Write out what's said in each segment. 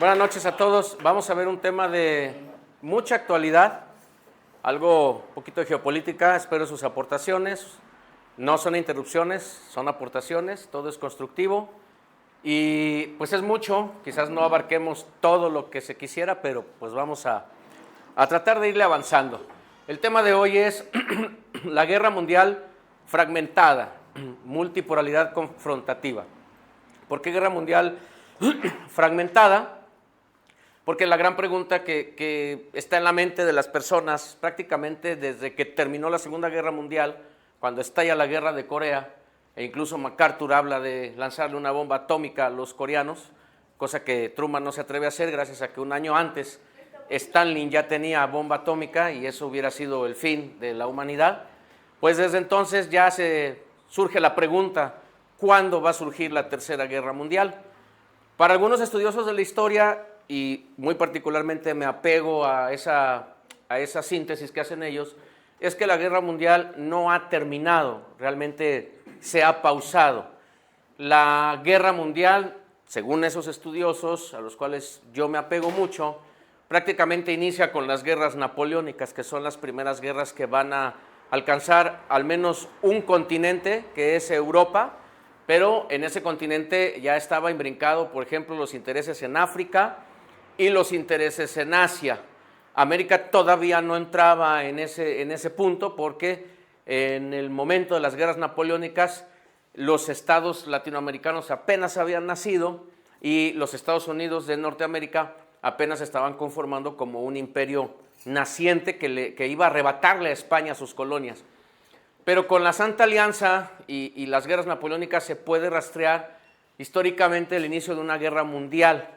Buenas noches a todos. Vamos a ver un tema de mucha actualidad, algo un poquito de geopolítica. Espero sus aportaciones. No son interrupciones, son aportaciones. Todo es constructivo. Y pues es mucho. Quizás no abarquemos todo lo que se quisiera, pero pues vamos a tratar de irle avanzando. El tema de hoy es la guerra mundial fragmentada, multipolaridad confrontativa. ¿Por qué guerra mundial fragmentada? Porque la gran pregunta que está en la mente de las personas prácticamente desde que terminó la Segunda Guerra Mundial, cuando estalla la guerra de Corea, e incluso MacArthur habla de lanzarle una bomba atómica a los coreanos, cosa que Truman no se atreve a hacer gracias a que un año antes Stalin ya tenía bomba atómica y eso hubiera sido el fin de la humanidad. Pues desde entonces ya surge la pregunta, ¿cuándo va a surgir la Tercera Guerra Mundial? Para algunos estudiosos de la historia, y muy particularmente me apego a esa síntesis que hacen ellos, es que la guerra mundial no ha terminado, realmente se ha pausado. La guerra mundial, según esos estudiosos, a los cuales yo me apego mucho, prácticamente inicia con las guerras napoleónicas, que son las primeras guerras que van a alcanzar al menos un continente, que es Europa, pero en ese continente ya estaba imbrincado, por ejemplo, los intereses en África y los intereses en Asia. América todavía no entraba en ese punto porque en el momento de las guerras napoleónicas los estados latinoamericanos apenas habían nacido y los Estados Unidos de Norteamérica apenas estaban conformando como un imperio naciente que iba a arrebatarle a España sus colonias. Pero con la Santa Alianza y las guerras napoleónicas se puede rastrear históricamente el inicio de una guerra mundial,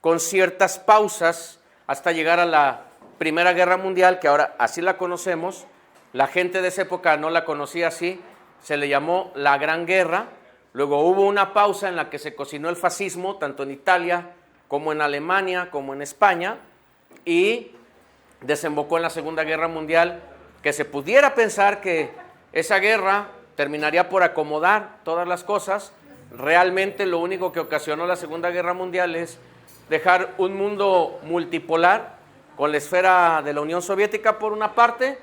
con ciertas pausas hasta llegar a la Primera Guerra Mundial, que ahora así la conocemos. La gente de esa época no la conocía así, se le llamó la Gran Guerra. Luego hubo una pausa en la que se cocinó el fascismo, tanto en Italia como en Alemania, como en España, y desembocó en la Segunda Guerra Mundial, que se pudiera pensar que esa guerra terminaría por acomodar todas las cosas. Realmente lo único que ocasionó la Segunda Guerra Mundial es dejar un mundo multipolar, con la esfera de la Unión Soviética por una parte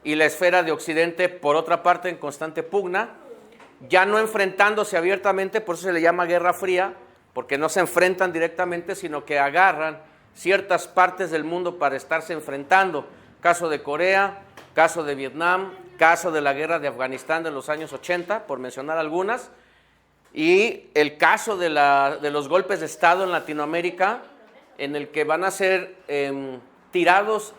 y la esfera de Occidente por otra parte en constante pugna, ya no enfrentándose abiertamente, por eso se le llama Guerra Fría, porque no se enfrentan directamente, sino que agarran ciertas partes del mundo para estarse enfrentando. Caso de Corea, caso de Vietnam, caso de la guerra de Afganistán de los años 80, por mencionar algunas, y el caso de los golpes de Estado en Latinoamérica, en el que van a ser tirados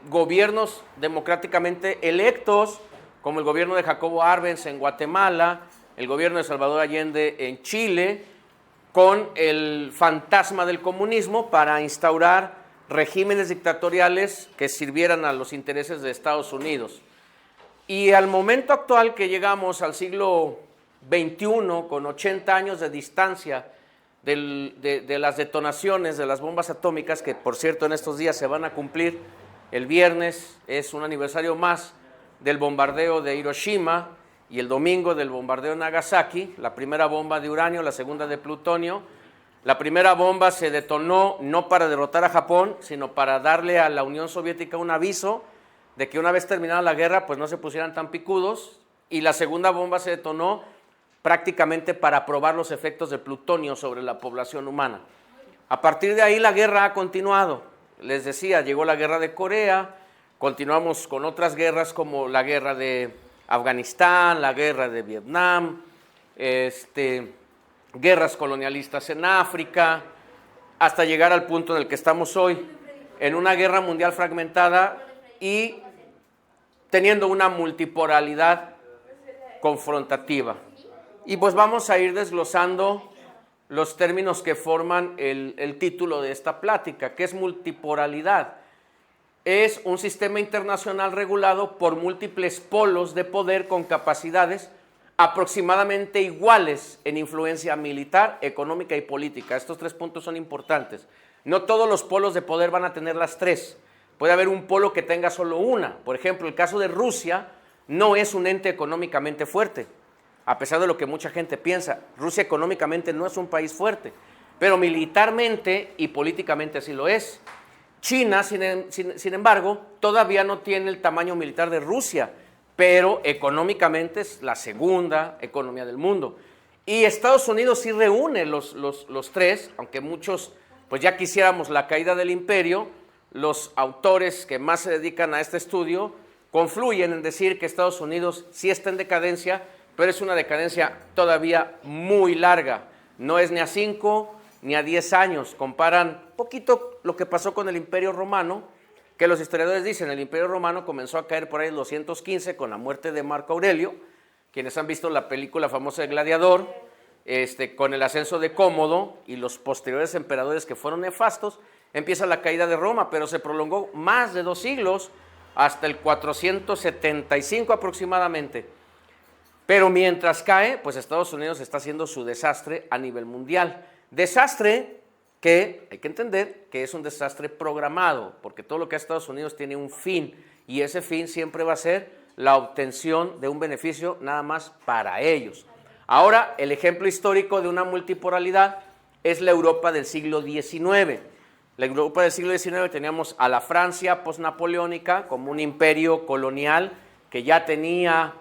gobiernos democráticamente electos, como el gobierno de Jacobo Arbenz en Guatemala, el gobierno de Salvador Allende en Chile, con el fantasma del comunismo para instaurar regímenes dictatoriales que sirvieran a los intereses de Estados Unidos. Y al momento actual que llegamos al siglo XXI, con 80 años de distancia de las detonaciones de las bombas atómicas, que por cierto en estos días se van a cumplir, el viernes es un aniversario más del bombardeo de Hiroshima y el domingo del bombardeo de Nagasaki, la primera bomba de uranio, la segunda de plutonio. La primera bomba se detonó no para derrotar a Japón, sino para darle a la Unión Soviética un aviso de que una vez terminada la guerra, pues no se pusieran tan picudos, y la segunda bomba se detonó prácticamente para probar los efectos del plutonio sobre la población humana. A partir de ahí la guerra ha continuado. Les decía, llegó la guerra de Corea, continuamos con otras guerras como la guerra de Afganistán, la guerra de Vietnam, guerras colonialistas en África, hasta llegar al punto en el que estamos hoy, en una guerra mundial fragmentada y teniendo una multipolaridad confrontativa. Y pues vamos a ir desglosando los términos que forman el título de esta plática, que es multipolaridad. Es un sistema internacional regulado por múltiples polos de poder con capacidades aproximadamente iguales en influencia militar, económica y política. Estos tres puntos son importantes. No todos los polos de poder van a tener las tres. Puede haber un polo que tenga solo una. Por ejemplo, el caso de Rusia no es un ente económicamente fuerte. A pesar de lo que mucha gente piensa, Rusia económicamente no es un país fuerte, pero militarmente y políticamente así lo es. China, sin embargo, todavía no tiene el tamaño militar de Rusia, pero económicamente es la segunda economía del mundo. Y Estados Unidos sí reúne los tres, aunque muchos pues ya quisiéramos la caída del imperio. Los autores que más se dedican a este estudio confluyen en decir que Estados Unidos sí está en decadencia, pero es una decadencia todavía muy larga. No es ni a 5 ni a 10 años. Comparan poquito lo que pasó con el Imperio Romano, que los historiadores dicen el Imperio Romano comenzó a caer por ahí en 215 con la muerte de Marco Aurelio. Quienes han visto la película famosa de Gladiador, con el ascenso de Cómodo y los posteriores emperadores que fueron nefastos, empieza la caída de Roma, pero se prolongó más de 2 siglos, hasta el 475 aproximadamente. Pero mientras cae, pues Estados Unidos está haciendo su desastre a nivel mundial. Desastre que hay que entender que es un desastre programado, porque todo lo que hace Estados Unidos tiene un fin, y ese fin siempre va a ser la obtención de un beneficio nada más para ellos. Ahora, el ejemplo histórico de una multipolaridad es la Europa del siglo XIX. La Europa del siglo XIX teníamos a la Francia postnapoleónica como un imperio colonial que ya tenía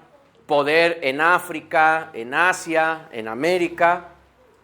poder en África, en Asia, en América.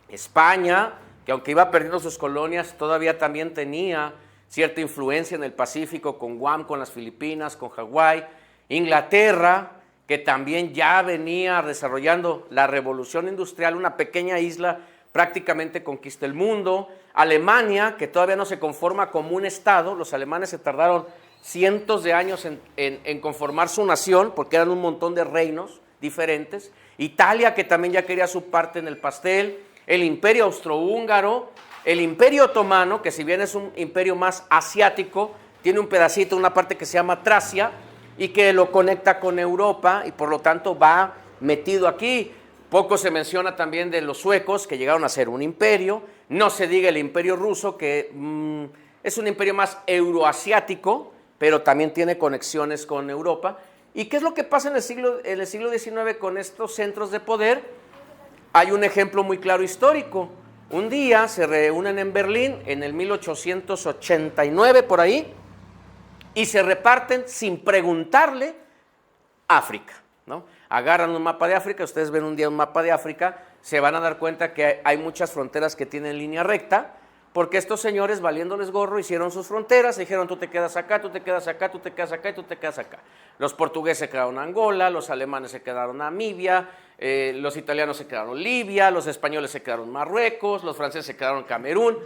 España, que aunque iba perdiendo sus colonias, todavía también tenía cierta influencia en el Pacífico, con Guam, con las Filipinas, con Hawái. Inglaterra, que también ya venía desarrollando la revolución industrial, una pequeña isla prácticamente conquista el mundo. Alemania, que todavía no se conforma como un estado, los alemanes se tardaron cientos de años en conformar su nación, porque eran un montón de reinos diferentes. Italia, que también ya quería su parte en el pastel. El imperio austrohúngaro, el imperio otomano, que si bien es un imperio más asiático, tiene un pedacito, una parte que se llama Tracia, y que lo conecta con Europa, y por lo tanto va metido aquí. Poco se menciona también de los suecos, que llegaron a ser un imperio. No se diga el imperio ruso, que es un imperio más euroasiático, pero también tiene conexiones con Europa. ¿Y qué es lo que pasa en el siglo XIX con estos centros de poder? Hay un ejemplo muy claro histórico. Un día se reúnen en Berlín, en el 1889 por ahí, y se reparten sin preguntarle África, ¿no? Agarran un mapa de África, ustedes ven un día un mapa de África, se van a dar cuenta que hay muchas fronteras que tienen línea recta, porque estos señores, valiéndoles gorro, hicieron sus fronteras, dijeron tú te quedas acá, tú te quedas acá, tú te quedas acá y tú te quedas acá. Los portugueses se quedaron a Angola, los alemanes se quedaron a Namibia, los italianos se quedaron Libia, los españoles se quedaron Marruecos, los franceses se quedaron Camerún.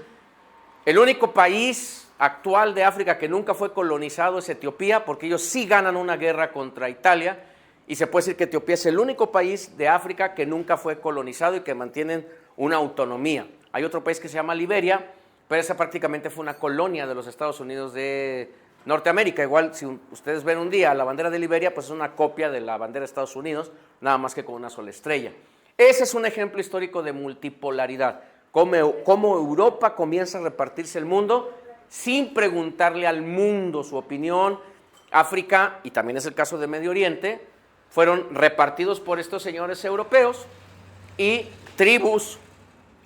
El único país actual de África que nunca fue colonizado es Etiopía, porque ellos sí ganan una guerra contra Italia, y se puede decir que Etiopía es el único país de África que nunca fue colonizado y que mantienen una autonomía. Hay otro país que se llama Liberia, pero esa prácticamente fue una colonia de los Estados Unidos de Norteamérica. Igual, si ustedes ven un día la bandera de Liberia, pues es una copia de la bandera de Estados Unidos, nada más que con una sola estrella. Ese es un ejemplo histórico de multipolaridad, cómo Europa comienza a repartirse el mundo sin preguntarle al mundo su opinión. África, y también es el caso de Medio Oriente, fueron repartidos por estos señores europeos, y tribus,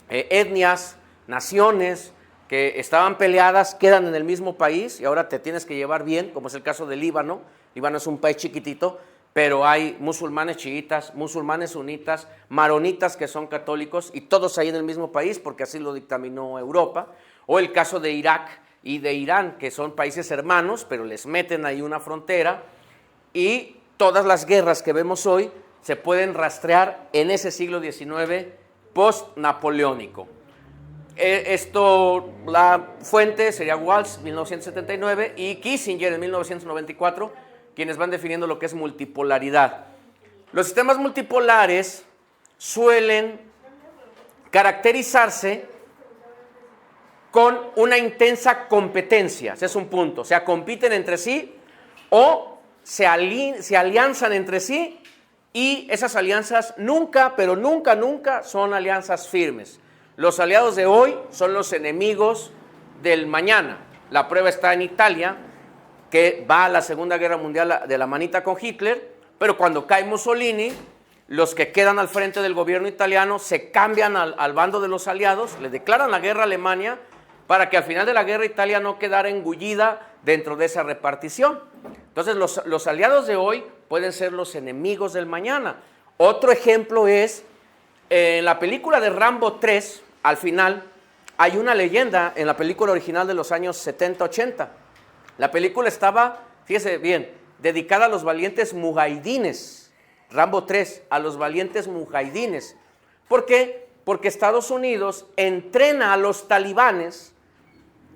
etnias, naciones que estaban peleadas quedan en el mismo país, y ahora te tienes que llevar bien, como es el caso de Líbano. Líbano es un país chiquitito, pero hay musulmanes chiitas, musulmanes sunitas, maronitas que son católicos, y todos ahí en el mismo país, porque así lo dictaminó Europa. O el caso de Irak y de Irán, que son países hermanos, pero les meten ahí una frontera, y todas las guerras que vemos hoy se pueden rastrear en ese siglo XIX post-napoleónico. La fuente sería Walsh, 1979, y Kissinger en 1994, quienes van definiendo lo que es multipolaridad. Los sistemas multipolares suelen caracterizarse con una intensa competencia, ese es un punto, o sea, compiten entre sí o se alianzan entre sí, y esas alianzas nunca, pero nunca, nunca son alianzas firmes. Los aliados de hoy son los enemigos del mañana. La prueba está en Italia, que va a la Segunda Guerra Mundial de la manita con Hitler, pero cuando cae Mussolini, los que quedan al frente del gobierno italiano se cambian al bando de los aliados, le declaran la guerra a Alemania para que al final de la guerra Italia no quedara engullida dentro de esa repartición. Entonces los aliados de hoy pueden ser los enemigos del mañana. Otro ejemplo es, en la película de Rambo 3, al final, hay una leyenda en la película original de los años 70-80. La película estaba, fíjese bien, dedicada a los valientes mujahidines. Rambo 3, a los valientes mujahidines. ¿Por qué? Porque Estados Unidos entrena a los talibanes,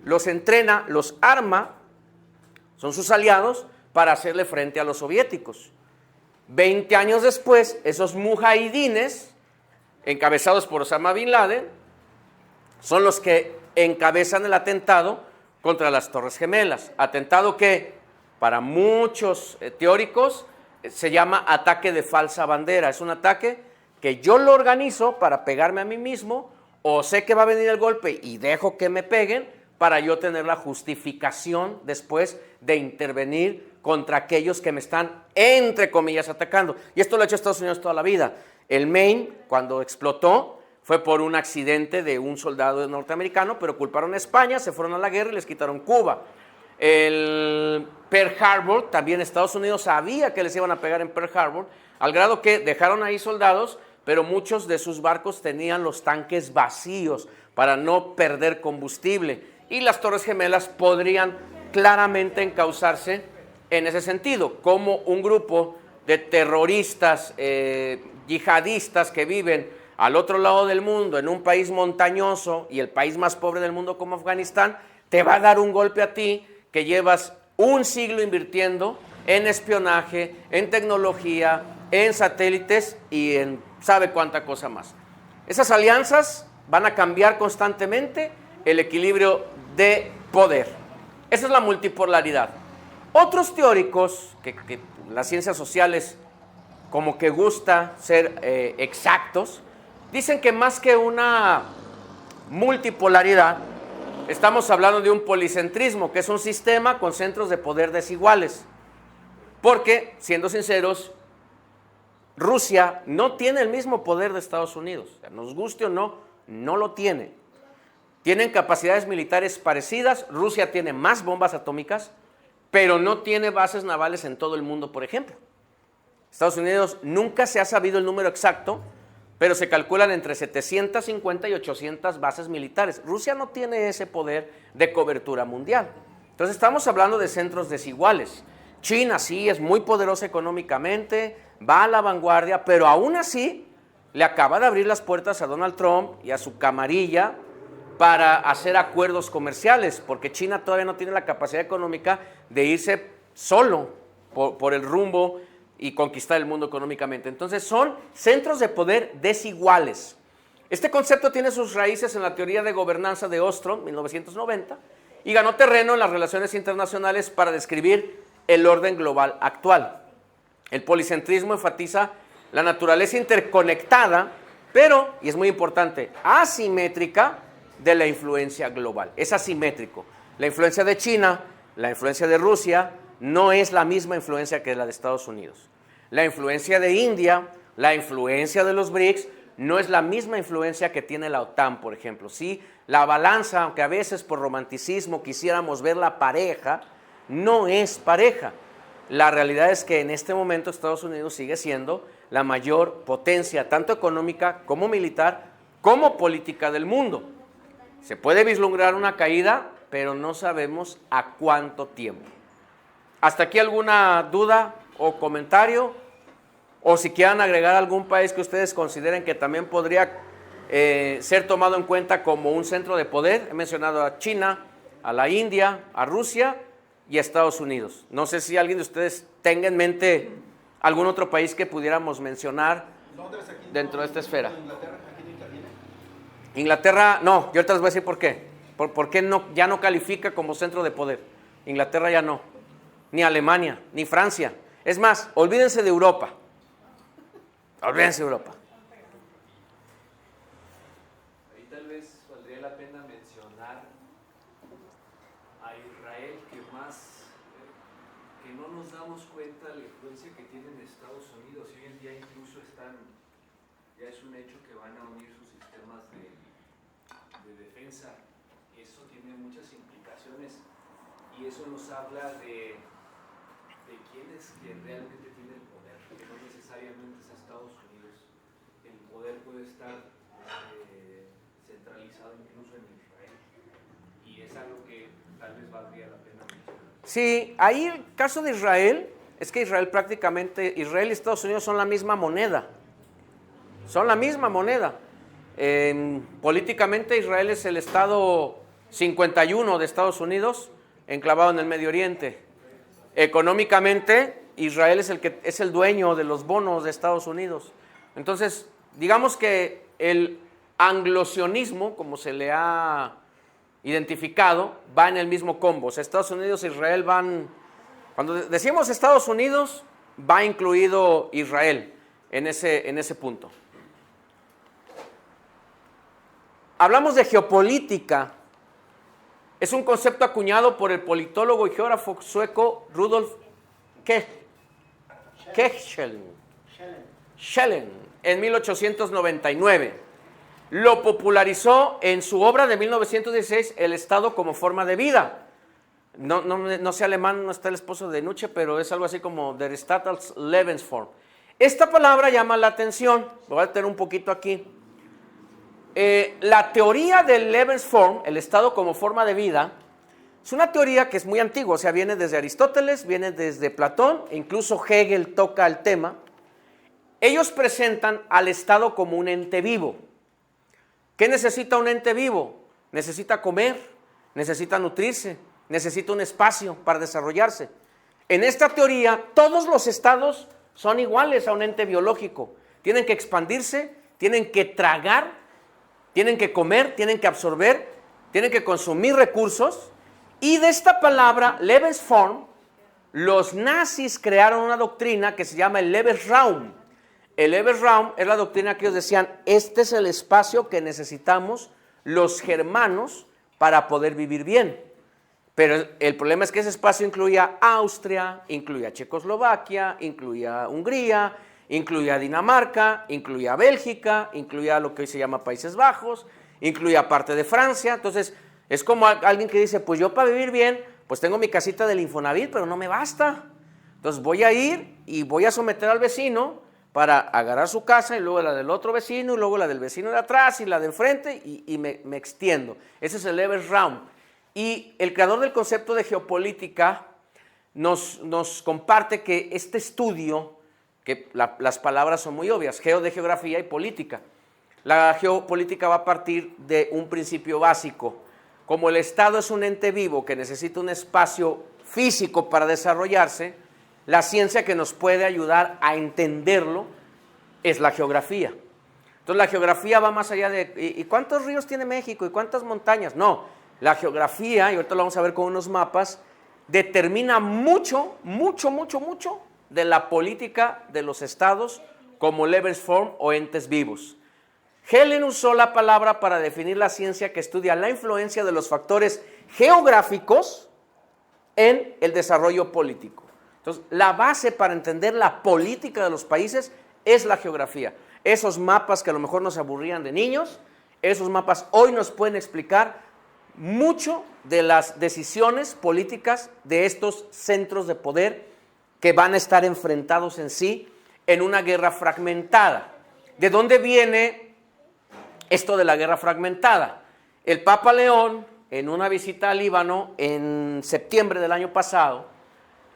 los entrena, los arma, son sus aliados, para hacerle frente a los soviéticos. 20 años después, esos mujahidines, encabezados por Osama Bin Laden, son los que encabezan el atentado contra las Torres Gemelas. Atentado que, para muchos teóricos, se llama ataque de falsa bandera. Es un ataque que yo lo organizo para pegarme a mí mismo, o sé que va a venir el golpe y dejo que me peguen para yo tener la justificación después de intervenir contra aquellos que me están, entre comillas, atacando. Y esto lo ha hecho Estados Unidos toda la vida. El Maine, cuando explotó, fue por un accidente de un soldado norteamericano, pero culparon a España, se fueron a la guerra y les quitaron Cuba. El Pearl Harbor, también Estados Unidos sabía que les iban a pegar en Pearl Harbor, al grado que dejaron ahí soldados, pero muchos de sus barcos tenían los tanques vacíos para no perder combustible. Y las Torres Gemelas podrían claramente encauzarse en ese sentido, como un grupo de terroristas, yihadistas que viven al otro lado del mundo, en un país montañoso y el país más pobre del mundo como Afganistán, te va a dar un golpe a ti que llevas un siglo invirtiendo en espionaje, en tecnología, en satélites y en sabe cuánta cosa más. Esas alianzas van a cambiar constantemente el equilibrio de poder. Esa es la multipolaridad. Otros teóricos, que las ciencias sociales como que gusta ser exactos, dicen que más que una multipolaridad, estamos hablando de un policentrismo, que es un sistema con centros de poder desiguales. Porque, siendo sinceros, Rusia no tiene el mismo poder de Estados Unidos. O sea, nos guste o no, no lo tiene. Tienen capacidades militares parecidas. Rusia tiene más bombas atómicas, pero no tiene bases navales en todo el mundo, por ejemplo. Estados Unidos nunca se ha sabido el número exacto, pero se calculan entre 750 y 800 bases militares. Rusia no tiene ese poder de cobertura mundial. Entonces estamos hablando de centros desiguales. China sí es muy poderosa económicamente, va a la vanguardia, pero aún así le acaba de abrir las puertas a Donald Trump y a su camarilla para hacer acuerdos comerciales, porque China todavía no tiene la capacidad económica de irse solo por el rumbo y conquistar el mundo económicamente. Entonces son centros de poder desiguales. Este concepto tiene sus raíces en la teoría de gobernanza de Ostrom, 1990, y ganó terreno en las relaciones internacionales para describir el orden global actual. El policentrismo enfatiza la naturaleza interconectada, pero, y es muy importante, asimétrica de la influencia global. Es asimétrico. La influencia de China, la influencia de Rusia, no es la misma influencia que la de Estados Unidos. La influencia de India, la influencia de los BRICS, no es la misma influencia que tiene la OTAN, por ejemplo. Sí, la balanza, aunque a veces por romanticismo quisiéramos verla pareja, no es pareja. La realidad es que en este momento Estados Unidos sigue siendo la mayor potencia, tanto económica como militar, como política del mundo. Se puede vislumbrar una caída, pero no sabemos a cuánto tiempo. ¿Hasta aquí alguna duda o comentario? O si quieran agregar algún país que ustedes consideren que también podría ser tomado en cuenta como un centro de poder. He mencionado a China, a la India, a Rusia y a Estados Unidos. No sé si alguien de ustedes tenga en mente algún otro país que pudiéramos mencionar dentro de esta esfera. Inglaterra, no, yo ahorita les voy a decir por qué. ¿Por qué no, ya no califica como centro de poder? Inglaterra ya no, ni Alemania, ni Francia. Es más, olvídense de Europa. Olvídense de Europa. Ahí tal vez valdría la pena mencionar a Israel, que no nos damos cuenta de la influencia que tienen Estados Unidos. Hoy en día incluso ya es un hecho que van a unir sus sistemas de defensa. Eso tiene muchas implicaciones y eso nos habla de quién es quien realmente tiene el poder, que no necesariamente es Estados Unidos. El poder puede estar centralizado incluso en Israel y es algo que tal vez valdría la pena mencionar. Sí, ahí el caso de Israel es que Israel y Estados Unidos son la misma moneda. Son la misma moneda. Políticamente Israel es el estado 51 de Estados Unidos, enclavado en el Medio Oriente. Económicamente Israel es el dueño de los bonos de Estados Unidos. Entonces, digamos que el anglosionismo, como se le ha identificado, va en el mismo combo. O sea, Estados Unidos e Israel van, cuando decimos Estados Unidos, va incluido Israel en ese punto. Hablamos de geopolítica. Es un concepto acuñado por el politólogo y geógrafo sueco Rudolf Kjellén en 1899. Lo popularizó en su obra de 1916, El Estado como forma de vida. No sé alemán, no está el esposo de Nietzsche, pero es algo así como Der Staat als Lebensform. Esta palabra llama la atención, lo voy a tener un poquito aquí. La teoría del Lebensform, el Estado como forma de vida, es una teoría que es muy antigua, o sea, viene desde Aristóteles, viene desde Platón, e incluso Hegel toca el tema. Ellos presentan al Estado como un ente vivo. ¿Qué necesita un ente vivo? Necesita comer, necesita nutrirse, necesita un espacio para desarrollarse. En esta teoría, todos los estados son iguales a un ente biológico. Tienen que expandirse, tienen que tragar, tienen que comer, tienen que absorber, tienen que consumir recursos. Y de esta palabra, Lebensform, los nazis crearon una doctrina que se llama el Lebensraum. El Lebensraum es la doctrina que ellos decían, este es el espacio que necesitamos los germanos para poder vivir bien. Pero el problema es que ese espacio incluía Austria, incluía Checoslovaquia, incluía Hungría, incluía Dinamarca, incluía Bélgica, incluía lo que hoy se llama Países Bajos, incluía parte de Francia. Entonces, es como alguien que dice, pues yo para vivir bien, pues tengo mi casita del Infonavit, pero no me basta. Entonces voy a ir y voy a someter al vecino para agarrar su casa y luego la del otro vecino y luego la del vecino de atrás y la de enfrente y me extiendo. Ese es el Lebensraum. Y el creador del concepto de geopolítica nos comparte que este estudio, que las palabras son muy obvias, geo de geografía y política. La geopolítica va a partir de un principio básico. Como el Estado es un ente vivo que necesita un espacio físico para desarrollarse, la ciencia que nos puede ayudar a entenderlo es la geografía. Entonces la geografía va más allá de ¿y cuántos ríos tiene México? ¿Y cuántas montañas? No, la geografía, y ahorita lo vamos a ver con unos mapas, determina mucho de la política de los estados como Lebensform o entes vivos. Helen usó la palabra para definir la ciencia que estudia la influencia de los factores geográficos en el desarrollo político. Entonces, la base para entender la política de los países es la geografía. Esos mapas que a lo mejor nos aburrían de niños, esos mapas hoy nos pueden explicar mucho de las decisiones políticas de estos centros de poder que van a estar enfrentados en sí en una guerra fragmentada. ¿De dónde viene esto de la guerra fragmentada? El Papa León, en una visita al Líbano en septiembre del año pasado,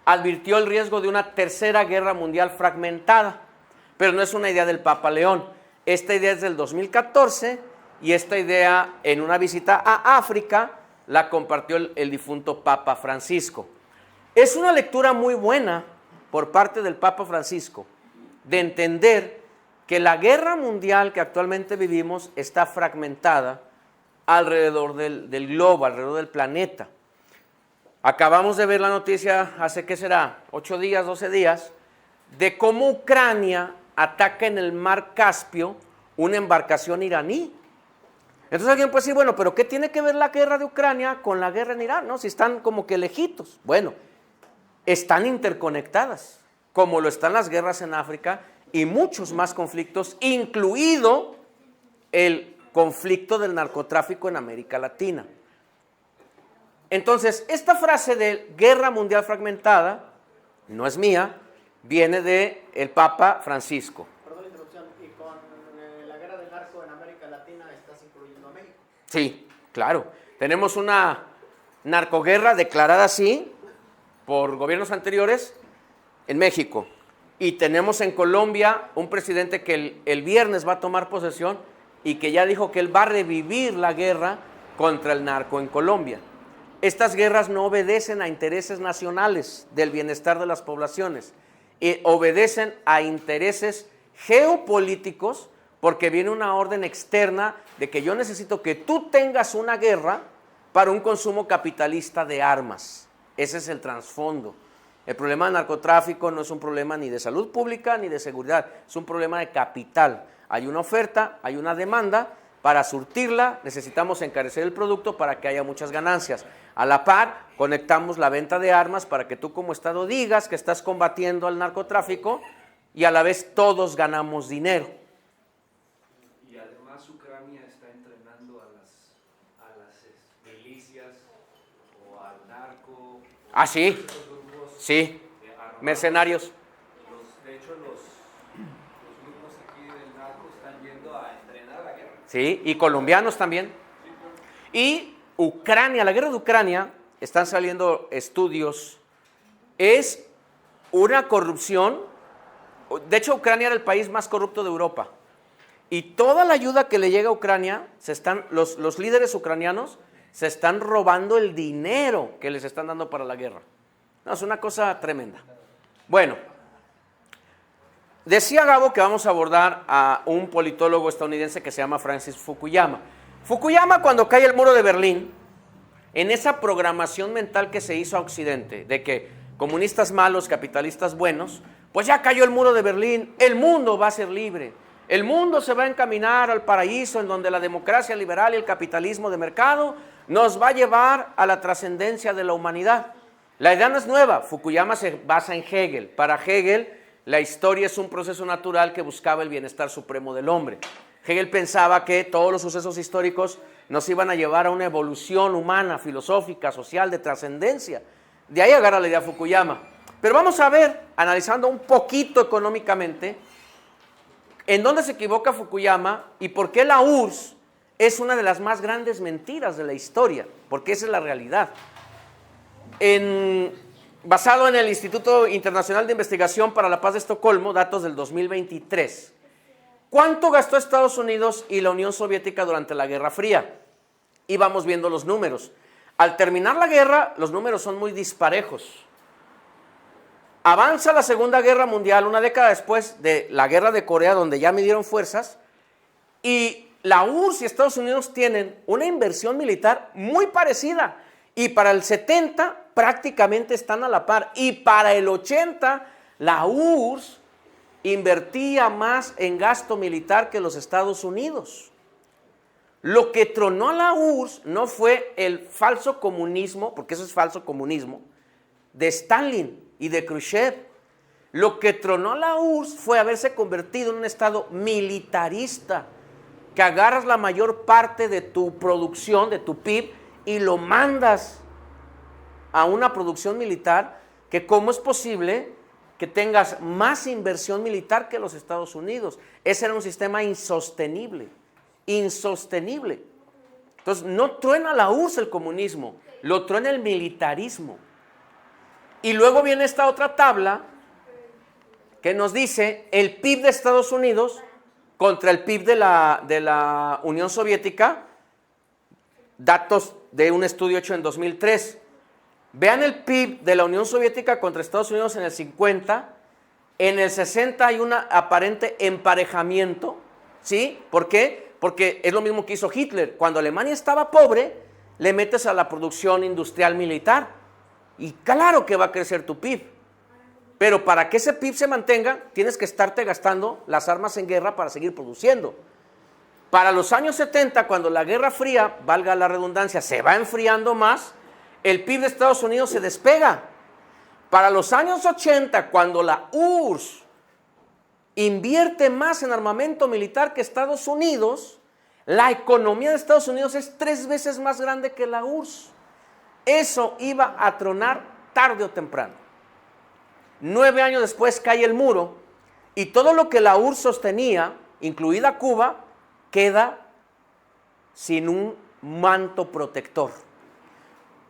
advirtió el riesgo de una tercera guerra mundial fragmentada, pero no es una idea del Papa León. Esta idea es del 2014 y esta idea en una visita a África la compartió el difunto Papa Francisco. Es una lectura muy buena por parte del Papa Francisco de entender que la guerra mundial que actualmente vivimos está fragmentada alrededor del globo, alrededor del planeta. Acabamos de ver la noticia hace, ¿qué será? 8 días, 12 días, de cómo Ucrania ataca en el mar Caspio una embarcación iraní. Entonces alguien puede decir, bueno, pero ¿qué tiene que ver la guerra de Ucrania con la guerra en Irán? ¿No? Si están como que lejitos. Bueno, están interconectadas, como lo están las guerras en África y muchos más conflictos, incluido el conflicto del narcotráfico en América Latina. Entonces, esta frase de guerra mundial fragmentada no es mía, viene del Papa Francisco. Perdón la interrupción, y con la guerra del narco en América Latina estás incluyendo a México. Sí, claro. Tenemos una narcoguerra declarada así por gobiernos anteriores en México. Y tenemos en Colombia un presidente que el viernes va a tomar posesión y que ya dijo que él va a revivir la guerra contra el narco en Colombia. Estas guerras no obedecen a intereses nacionales del bienestar de las poblaciones, obedecen a intereses geopolíticos porque viene una orden externa de que yo necesito que tú tengas una guerra para un consumo capitalista de armas. Ese es el trasfondo. El problema del narcotráfico no es un problema ni de salud pública ni de seguridad, es un problema de capital. Hay una oferta, hay una demanda, para surtirla necesitamos encarecer el producto para que haya muchas ganancias. A la par, conectamos la venta de armas para que tú como Estado digas que estás combatiendo al narcotráfico y a la vez todos ganamos dinero. Y además Ucrania está entrenando a las milicias o al narco. Ah, sí, sí, mercenarios. De hecho, los grupos aquí del narco están yendo a entrenar la guerra. Sí, y colombianos también. Y Ucrania, la guerra de Ucrania, están saliendo estudios, es una corrupción. De hecho, Ucrania era el país más corrupto de Europa. Y toda la ayuda que le llega a Ucrania, los líderes ucranianos se están robando el dinero que les están dando para la guerra. No, es una cosa tremenda. Bueno, decía Gabo que vamos a abordar a un politólogo estadounidense que se llama Francis Fukuyama. Fukuyama, cuando cae el muro de Berlín, en esa programación mental que se hizo a Occidente, de que comunistas malos, capitalistas buenos, pues ya cayó el muro de Berlín, el mundo va a ser libre, el mundo se va a encaminar al paraíso en donde la democracia liberal y el capitalismo de mercado nos va a llevar a la trascendencia de la humanidad. La idea no es nueva, Fukuyama se basa en Hegel. Para Hegel, la historia es un proceso natural que buscaba el bienestar supremo del hombre. Hegel pensaba que todos los sucesos históricos nos iban a llevar a una evolución humana, filosófica, social, de trascendencia. De ahí agarra la idea Fukuyama. Pero vamos a ver, analizando un poquito económicamente, en dónde se equivoca Fukuyama y por qué la URSS es una de las más grandes mentiras de la historia, porque esa es la realidad. Basado en el Instituto Internacional de Investigación para la Paz de Estocolmo, datos del 2023, ¿cuánto gastó Estados Unidos y la Unión Soviética durante la Guerra Fría? Y vamos viendo los números. Al terminar la guerra, los números son muy disparejos. Avanza la Segunda Guerra Mundial, una década después de la Guerra de Corea, donde ya midieron fuerzas, y la URSS y Estados Unidos tienen una inversión militar muy parecida, y para el 70 prácticamente están a la par, y para el 80 la URSS invertía más en gasto militar que los Estados Unidos. Lo que tronó a la URSS no fue el falso comunismo, porque eso es falso comunismo, de Stalin y de Khrushchev. Lo que tronó a la URSS fue haberse convertido en un estado militarista, que agarras la mayor parte de tu producción, de tu PIB, y lo mandas a una producción militar, que cómo es posible que tengas más inversión militar que los Estados Unidos. Ese era un sistema insostenible, insostenible. Entonces no truena la URSS el comunismo, lo truena el militarismo. Y luego viene esta otra tabla que nos dice el PIB de Estados Unidos contra el PIB de la Unión Soviética, datos de un estudio hecho en 2003. Vean el PIB de la Unión Soviética contra Estados Unidos en el 50, en el 60 hay un aparente emparejamiento, ¿sí? ¿Por qué? Porque es lo mismo que hizo Hitler. Cuando Alemania estaba pobre, le metes a la producción industrial militar y claro que va a crecer tu PIB. Pero para que ese PIB se mantenga, tienes que estarte gastando las armas en guerra para seguir produciendo. Para los años 70, cuando la Guerra Fría, valga la redundancia, se va enfriando más, el PIB de Estados Unidos se despega. Para los años 80, cuando la URSS invierte más en armamento militar que Estados Unidos, la economía de Estados Unidos es 3 veces más grande que la URSS. Eso iba a tronar tarde o temprano. 9 años después cae el muro y todo lo que la URSS sostenía, incluida Cuba, queda sin un manto protector.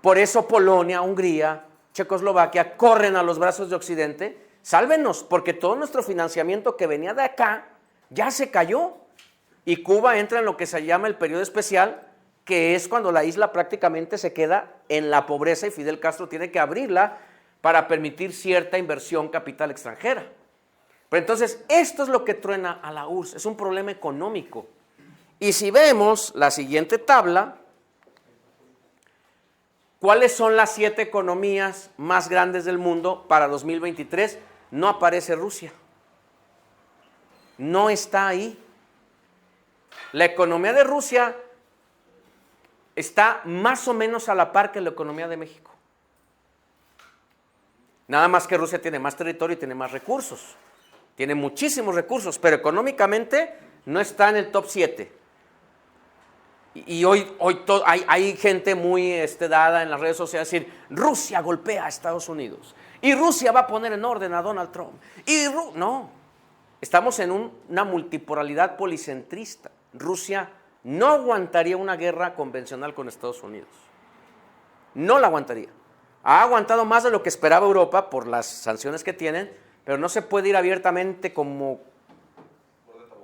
Por eso Polonia, Hungría, Checoslovaquia corren a los brazos de Occidente. Sálvenos, porque todo nuestro financiamiento que venía de acá ya se cayó. Y Cuba entra en lo que se llama el periodo especial, que es cuando la isla prácticamente se queda en la pobreza y Fidel Castro tiene que abrirla para permitir cierta inversión capital extranjera. Pero entonces, esto es lo que truena a la URSS, es un problema económico. Y si vemos la siguiente tabla, ¿cuáles son las 7 economías más grandes del mundo para 2023? No aparece Rusia. No está ahí. La economía de Rusia está más o menos a la par que la economía de México. Nada más que Rusia tiene más territorio y tiene más recursos. Tiene muchísimos recursos, pero económicamente no está en el top 7. Y hoy hay gente muy dada en las redes sociales a decir, Rusia golpea a Estados Unidos y Rusia va a poner en orden a Donald Trump. No, estamos en una multipolaridad policentrista. Rusia no aguantaría una guerra convencional con Estados Unidos. No la aguantaría. Ha aguantado más de lo que esperaba Europa por las sanciones que tienen, pero no se puede ir abiertamente como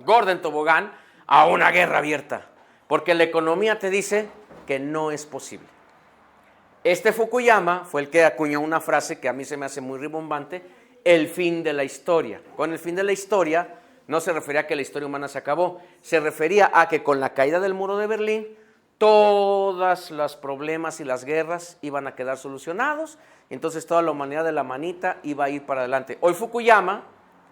gorda en tobogán a una guerra abierta. Porque la economía te dice que no es posible. Fukuyama fue el que acuñó una frase que a mí se me hace muy rimbombante, el fin de la historia. Con el fin de la historia no se refería a que la historia humana se acabó, se refería a que con la caída del muro de Berlín, todos los problemas y las guerras iban a quedar solucionados, entonces toda la humanidad de la manita iba a ir para adelante. Hoy Fukuyama,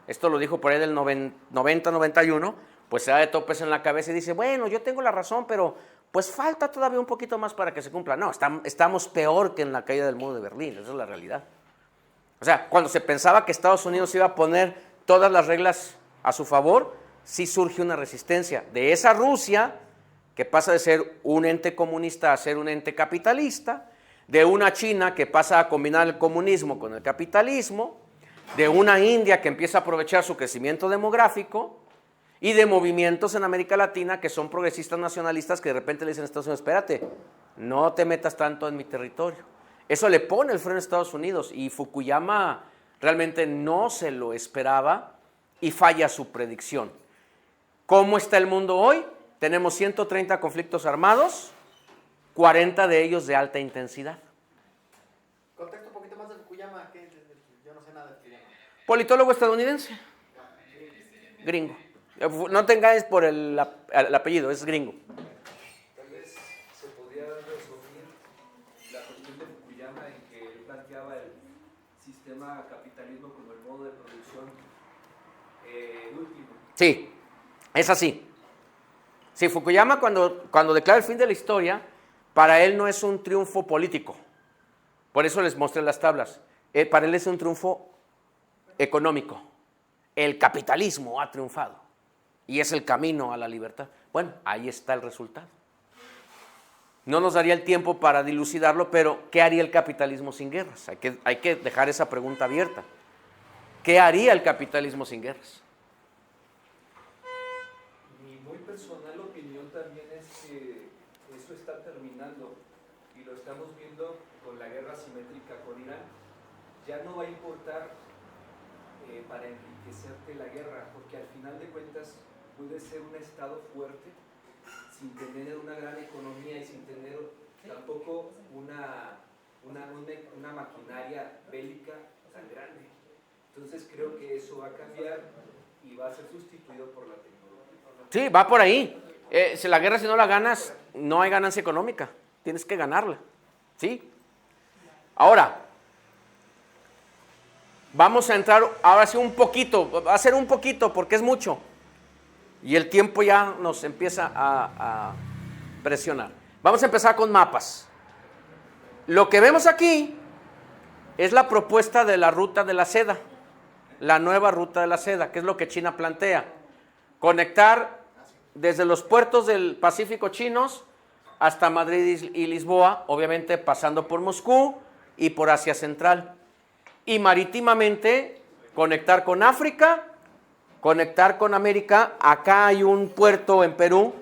esto lo dijo por ahí del 90-91, pues se da de topes en la cabeza y dice, bueno, yo tengo la razón, pero pues falta todavía un poquito más para que se cumpla. No, estamos peor que en la caída del muro de Berlín, esa es la realidad. O sea, cuando se pensaba que Estados Unidos iba a poner todas las reglas a su favor, sí surge una resistencia de esa Rusia que pasa de ser un ente comunista a ser un ente capitalista, de una China que pasa a combinar el comunismo con el capitalismo, de una India que empieza a aprovechar su crecimiento demográfico, y de movimientos en América Latina que son progresistas nacionalistas que de repente le dicen a Estados Unidos, espérate, no te metas tanto en mi territorio. Eso le pone el freno a Estados Unidos y Fukuyama realmente no se lo esperaba y falla su predicción. ¿Cómo está el mundo hoy? Tenemos 130 conflictos armados, 40 de ellos de alta intensidad. Contexto un poquito más de Fukuyama, que yo no sé nada de Fukuyama. Politólogo estadounidense, gringo. No tengáis por el apellido, es gringo. Tal vez se podría resumir la cuestión de Fukuyama en que él planteaba el sistema capitalismo como el modo de producción último. Sí, es así. Sí, Fukuyama cuando declara el fin de la historia, para él no es un triunfo político. Por eso les mostré las tablas. Para él es un triunfo económico. El capitalismo ha triunfado. Y es el camino a la libertad. Bueno, ahí está el resultado. No nos daría el tiempo para dilucidarlo, pero ¿qué haría el capitalismo sin guerras? Hay que dejar esa pregunta abierta. ¿Qué haría el capitalismo sin guerras? Mi muy personal opinión también es que eso está terminando y lo estamos viendo con la guerra asimétrica con Irán. Ya no va a importar para enriquecerte la guerra, porque al final de cuentas puede ser un estado fuerte sin tener una gran economía y sin tener tampoco una maquinaria bélica tan grande. Entonces creo que eso va a cambiar y va a ser sustituido por la tecnología. Sí, va por ahí. Si la guerra, si no la ganas, no hay ganancia económica. Tienes que ganarla. ¿Sí? Ahora, vamos a entrar ahora sí un poquito. Va a ser un poquito porque es mucho. Y el tiempo ya nos empieza a presionar. Vamos a empezar con mapas. Lo que vemos aquí es la propuesta de la ruta de la seda, la nueva ruta de la seda, que es lo que China plantea. Conectar desde los puertos del Pacífico chinos hasta Madrid y Lisboa, obviamente pasando por Moscú y por Asia Central. Y marítimamente conectar con África, conectar con América. Acá hay un puerto en Perú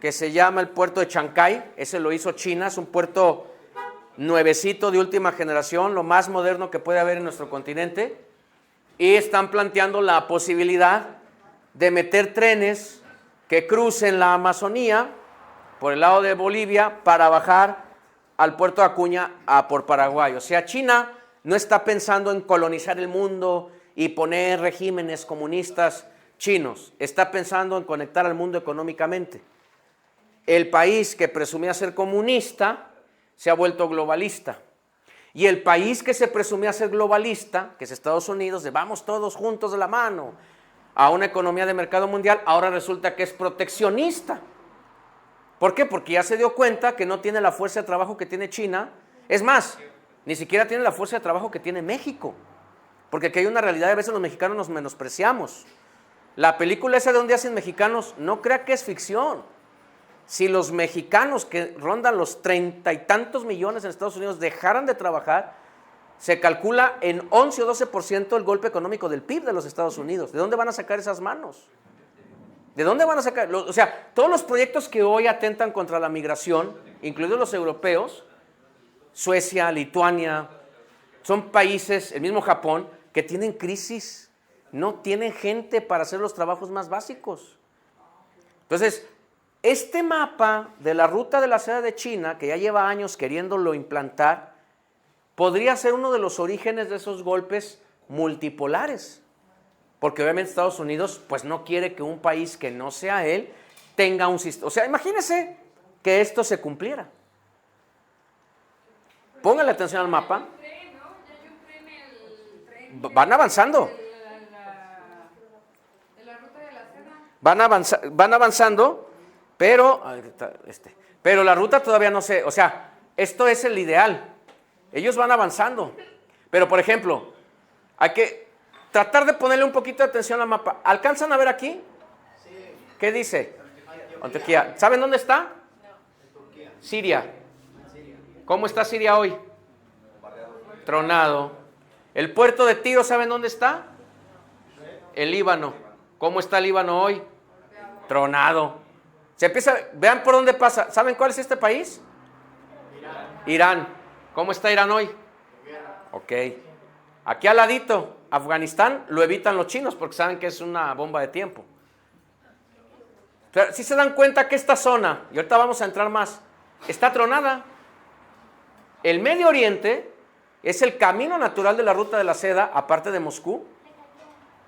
que se llama el puerto de Chancay, ese lo hizo China, es un puerto nuevecito de última generación, lo más moderno que puede haber en nuestro continente, y están planteando la posibilidad de meter trenes que crucen la Amazonía por el lado de Bolivia para bajar al puerto de Acuña por Paraguay. O sea, China no está pensando en colonizar el mundo y poner regímenes comunistas chinos, está pensando en conectar al mundo económicamente. El país que presumía ser comunista se ha vuelto globalista. Y el país que se presumía ser globalista, que es Estados Unidos, de vamos todos juntos de la mano a una economía de mercado mundial, ahora resulta que es proteccionista. ¿Por qué? Porque ya se dio cuenta que no tiene la fuerza de trabajo que tiene China. Es más, ni siquiera tiene la fuerza de trabajo que tiene México. Porque aquí hay una realidad, a veces los mexicanos nos menospreciamos. La película esa de Un día sin mexicanos, no crea que es ficción. Si los mexicanos que rondan los 30 y tantos millones en Estados Unidos dejaran de trabajar, se calcula en 11 o 12% el golpe económico del PIB de los Estados Unidos. ¿De dónde van a sacar esas manos? ¿De dónde van a sacar? O sea, todos los proyectos que hoy atentan contra la migración, incluidos los europeos, Suecia, Lituania, son países, el mismo Japón, que tienen crisis, no tienen gente para hacer los trabajos más básicos. Entonces, este mapa de la ruta de la seda de China, que ya lleva años queriéndolo implantar, podría ser uno de los orígenes de esos golpes multipolares. Porque obviamente Estados Unidos pues no quiere que un país que no sea él tenga un sistema. O sea, imagínense que esto se cumpliera. Pónganle atención al mapa. Van avanzando. Van avanzando, pero la ruta todavía no se... O sea, esto es el ideal. Ellos van avanzando. Pero, por ejemplo, hay que tratar de ponerle un poquito de atención al mapa. ¿Alcanzan a ver aquí? ¿Qué dice? Antioquía. ¿Saben dónde está? Siria. ¿Cómo está Siria hoy? Tronado. ¿El puerto de Tiro saben dónde está? El Líbano. ¿Cómo está el Líbano hoy? Tronado. Se empieza, vean por dónde pasa. ¿Saben cuál es este país? Irán. ¿Cómo está Irán hoy? Ok. Aquí al ladito, Afganistán, lo evitan los chinos porque saben que es una bomba de tiempo. Si se dan cuenta que esta zona, y ahorita vamos a entrar más, está tronada. El Medio Oriente es el camino natural de la ruta de la seda, aparte de Moscú,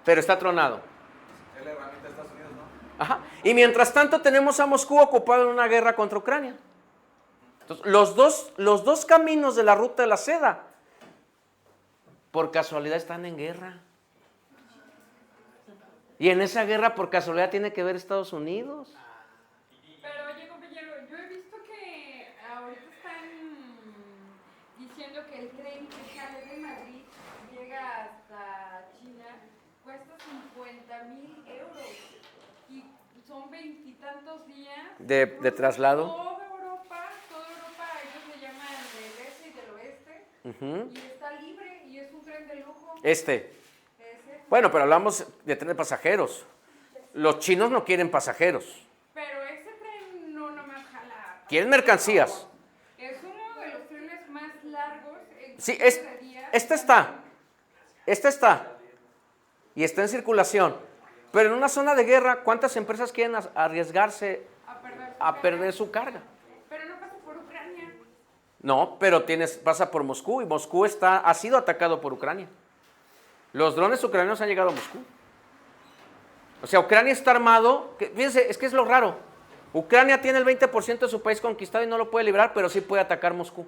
pero está tronado. Es la herramienta de Estados Unidos, ¿no? Ajá. Y mientras tanto tenemos a Moscú ocupado en una guerra contra Ucrania. Entonces, los dos caminos de la ruta de la seda, por casualidad están en guerra. Y en esa guerra, por casualidad, tiene que ver Estados Unidos. Pero, oye, compañero, yo he visto que ahorita están diciendo que el tren que sale de Madrid llega hasta China, cuesta 50,000 euros. Y son 20 y tantos días. De traslado. Toda Europa, ellos le llaman del este y del oeste. Uh-huh. Y está libre y es un tren de lujo. Ese. Bueno, pero hablamos de tren de pasajeros. Los chinos no quieren pasajeros. Pero ese tren no nomás jala. Quieren mercancías. Es uno de los trenes más largos. Sí, este está. Y está en circulación. Pero en una zona de guerra, ¿cuántas empresas quieren arriesgarse a perder su carga? Pero no pasa por Ucrania. No, pero pasa por Moscú y Moscú ha sido atacado por Ucrania. Los drones ucranianos han llegado a Moscú. O sea, Ucrania está armado. Fíjense, es que es lo raro. Ucrania tiene el 20% de su país conquistado y no lo puede librar, pero sí puede atacar Moscú.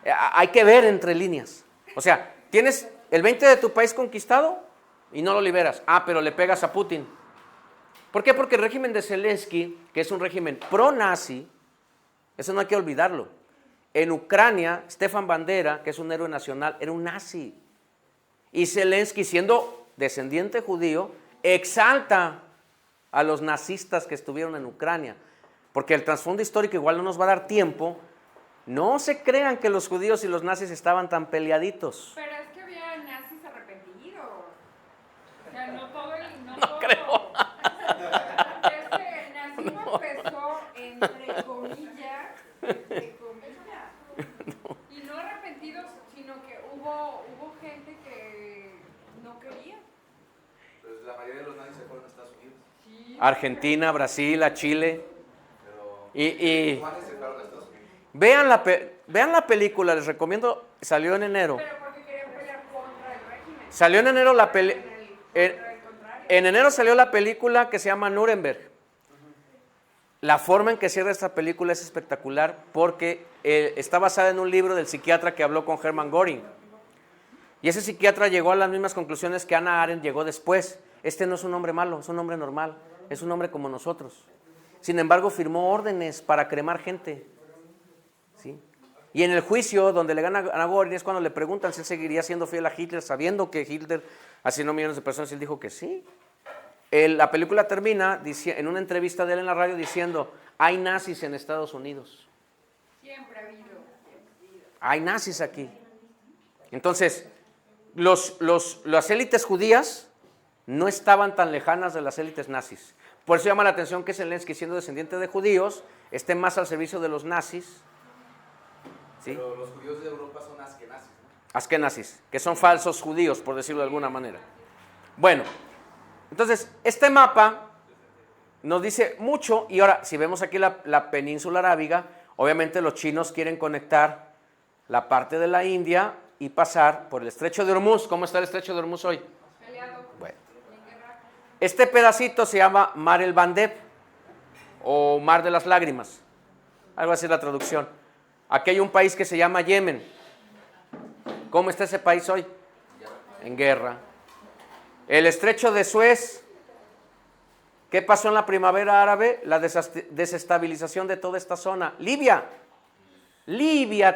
Hay que ver entre líneas. O sea, tienes el 20% de tu país conquistado y no lo liberas. Pero le pegas a Putin. ¿Por qué? Porque el régimen de Zelensky, que es un régimen pro-nazi, eso no hay que olvidarlo. En Ucrania, Stefan Bandera, que es un héroe nacional, era un nazi. Y Zelensky, siendo descendiente judío, exalta a los nazistas que estuvieron en Ucrania. Porque el trasfondo histórico igual no nos va a dar tiempo. No se crean que los judíos y los nazis estaban tan peleaditos. Pero es que había nazis arrepentidos. O sea, no todo el... No creo. Ese nazismo empezó entre comillas. Y no arrepentidos, sino que hubo gente que no quería. Pues la mayoría de los nazis se fueron a Estados Unidos. Sí, Argentina, Brasil, a Chile. Pero Y los alemanes se fueron a Estados Unidos. vean la película, les recomiendo, salió en enero. pero porque querían pelear contra el régimen. Salió en enero la película. Contra el contrario. En enero salió la película que se llama Nuremberg. La forma en que cierra esta película es espectacular porque está basada en un libro del psiquiatra que habló con Hermann Göring. Y ese psiquiatra llegó a las mismas conclusiones que Hannah Arendt llegó después. Este no es un hombre malo, es un hombre normal, es un hombre como nosotros. Sin embargo, firmó órdenes para cremar gente. ¿Sí? Y en el juicio donde le gana a Göring es cuando le preguntan si él seguiría siendo fiel a Hitler, sabiendo que Hitler asesinó millones de personas, y él dijo que sí. La película termina en una entrevista de él en la radio diciendo, hay nazis en Estados Unidos. Siempre ha habido. Hay nazis aquí. Entonces, las élites judías no estaban tan lejanas de las élites nazis. Por eso llama la atención que Zelensky, siendo descendiente de judíos, esté más al servicio de los nazis. ¿Sí? Pero los judíos de Europa son askenazis, ¿no? Askenazis, que son falsos judíos, por decirlo de alguna manera. Bueno, entonces, este mapa nos dice mucho, y ahora, si vemos aquí la península arábiga, obviamente los chinos quieren conectar la parte de la India y pasar por el estrecho de Hormuz. ¿Cómo está el estrecho de Hormuz hoy? Peleado. Bueno. En guerra. Este pedacito se llama Mar el Bandeb, o Mar de las Lágrimas, algo así es la traducción. Aquí hay un país que se llama Yemen. ¿Cómo está ese país hoy? En guerra. El estrecho de Suez, ¿qué pasó en la primavera árabe? La desestabilización de toda esta zona. Libia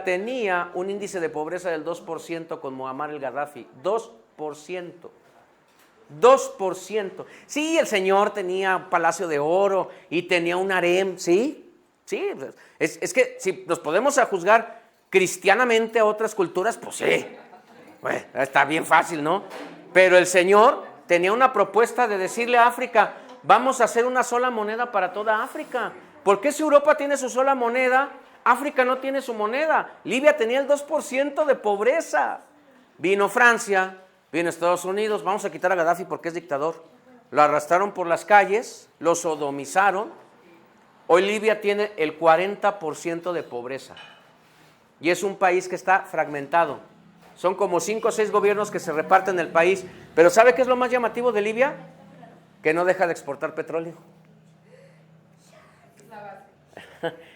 tenía un índice de pobreza del 2% con Muammar el Gaddafi. 2%. 2%. Sí, el señor tenía un palacio de oro y tenía un harem, ¿sí? Sí, es que si nos podemos juzgar cristianamente a otras culturas, pues sí. Bueno, está bien fácil, ¿no? Pero el señor tenía una propuesta de decirle a África, vamos a hacer una sola moneda para toda África. ¿Por qué si Europa tiene su sola moneda, África no tiene su moneda? Libia tenía el 2% de pobreza. Vino Francia, vino Estados Unidos, vamos a quitar a Gaddafi porque es dictador. Lo arrastraron por las calles, lo sodomizaron. Hoy Libia tiene el 40% de pobreza. Y es un país que está fragmentado. Son como 5 o 6 gobiernos que se reparten el país. Pero ¿sabe qué es lo más llamativo de Libia? Que no deja de exportar petróleo.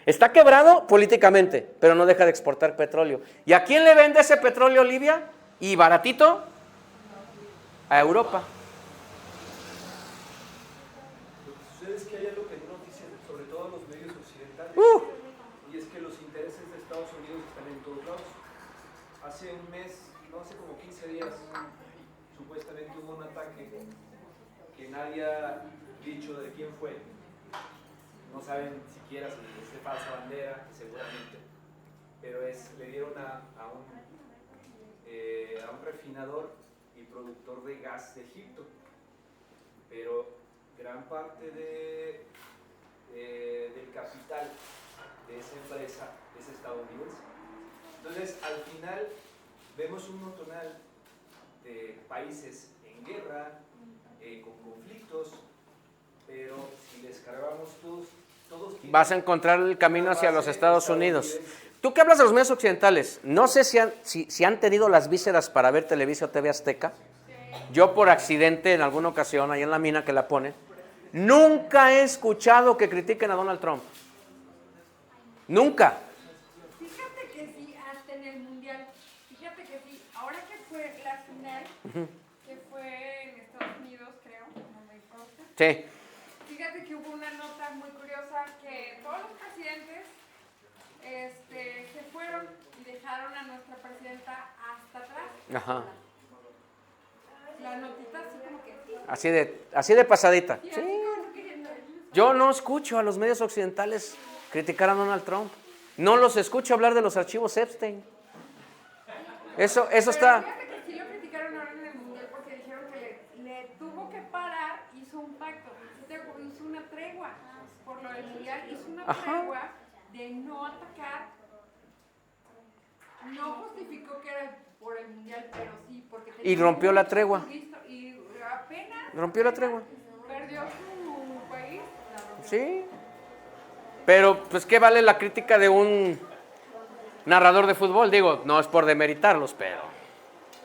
Está quebrado políticamente, pero no deja de exportar petróleo. ¿Y a quién le vende ese petróleo Libia? ¿Y baratito? A Europa. Lo que sucede es que hay algo que no nos dicen, sobre todo los medios occidentales, y es que los intereses de Estados Unidos están en todos lados. Hace un mes, no hace como 15 días, supuestamente hubo un ataque que nadie ha dicho de quién fue. No saben siquiera si es de falsa bandera, seguramente, pero le dieron a un refinador y productor de gas de Egipto, pero gran parte del capital de esa empresa es estadounidense. Entonces, al final, vemos un montonal de países en guerra, con conflictos, pero si les cargamos todos vas a encontrar el camino hacia los Estados Unidos. Tú que hablas de los medios occidentales, no sé si han tenido las vísceras para ver Televisa o TV Azteca. Yo por accidente en alguna ocasión, ahí en la mina que la ponen, nunca he escuchado que critiquen a Donald Trump. Nunca. Fíjate que sí, hasta en el Mundial. Fíjate que sí, ahora que fue la final, que fue en Estados Unidos, creo, no me consta. Sí. Fíjate que hubo una nota muy curiosa que todos los presidentes se fueron Ajá. La notita así como que... Así de pasadita. Sí, Sí. así como queriendo. Yo no escucho a los medios occidentales criticar a Donald Trump. No los escucho hablar de los archivos Epstein. Eso Pero está... fíjate que sí lo criticaron ahora en el Mundial porque dijeron que le tuvo que parar, hizo un pacto, hizo una tregua por lo del Mundial, hizo una Ajá. tregua de no atacar. No justificó que era por el Mundial, pero sí, porque tenía Y rompió la mucho tregua. listo, y apenas Rompió la tregua. perdió su país, la rompió. Sí. Pero, pues, ¿qué vale la crítica de un narrador de fútbol? Digo, no es por demeritarlos, pero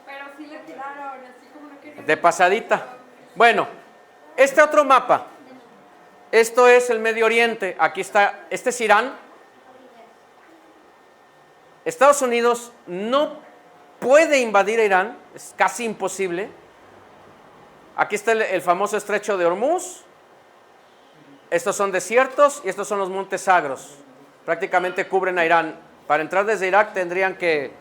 Pero sí le tiraron, así como no quería. de pasadita. Bueno, este otro mapa. Esto es el Medio Oriente. Aquí está, este es Irán. Estados Unidos no puede invadir a Irán, es casi imposible. Aquí está el famoso estrecho de Hormuz. Estos son desiertos y estos son los montes Sagros. Prácticamente cubren a Irán. Para entrar desde Irak tendrían que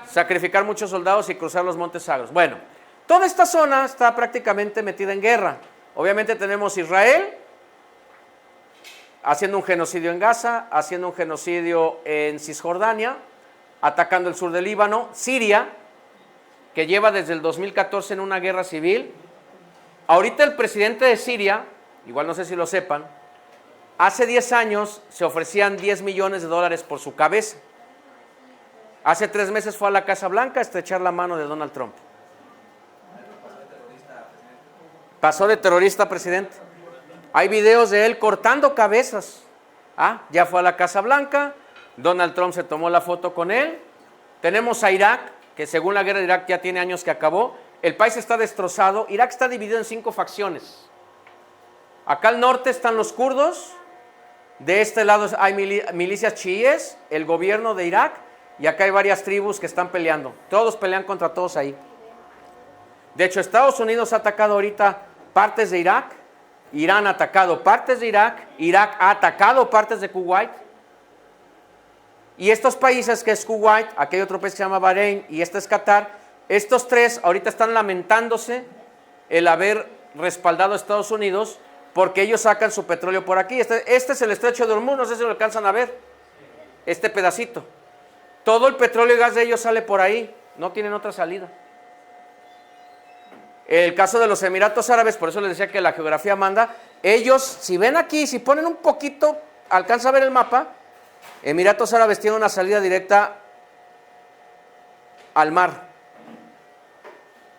sacrificar muchos soldados y cruzar los montes Sagros. Bueno, toda esta zona está prácticamente metida en guerra. Obviamente tenemos Israel haciendo un genocidio en Gaza, haciendo un genocidio en Cisjordania, atacando el sur del Líbano, Siria, que lleva desde el 2014 en una guerra civil. Ahorita el presidente de Siria, igual no sé si lo sepan, hace 10 años se ofrecían $10 millones por su cabeza. Hace 3 meses fue a la Casa Blanca a estrechar la mano de Donald Trump. Pasó de terrorista a presidente. Hay videos de él cortando cabezas. Ya fue a la Casa Blanca, Donald Trump se tomó la foto con él. Tenemos a Irak, que según la guerra de Irak ya tiene años que acabó. El país está destrozado. Irak está dividido en 5 facciones. Acá al norte están los kurdos. De este lado hay milicias chiíes, el gobierno de Irak, y acá hay varias tribus que están peleando. Todos pelean contra todos ahí. De hecho, Estados Unidos ha atacado ahorita partes de Irak, Irán ha atacado partes de Irak, Irak ha atacado partes de Kuwait. Y estos países, que es Kuwait, aquí hay otro país que se llama Bahrein y este es Qatar, estos 3 ahorita están lamentándose el haber respaldado a Estados Unidos porque ellos sacan su petróleo por aquí. Este es el estrecho de Hormuz, no sé si lo alcanzan a ver, este pedacito. Todo el petróleo y gas de ellos sale por ahí, no tienen otra salida. El caso de los Emiratos Árabes, por eso les decía que la geografía manda, ellos, si ven aquí, si ponen un poquito, alcanza a ver el mapa, Emiratos Árabes tiene una salida directa al mar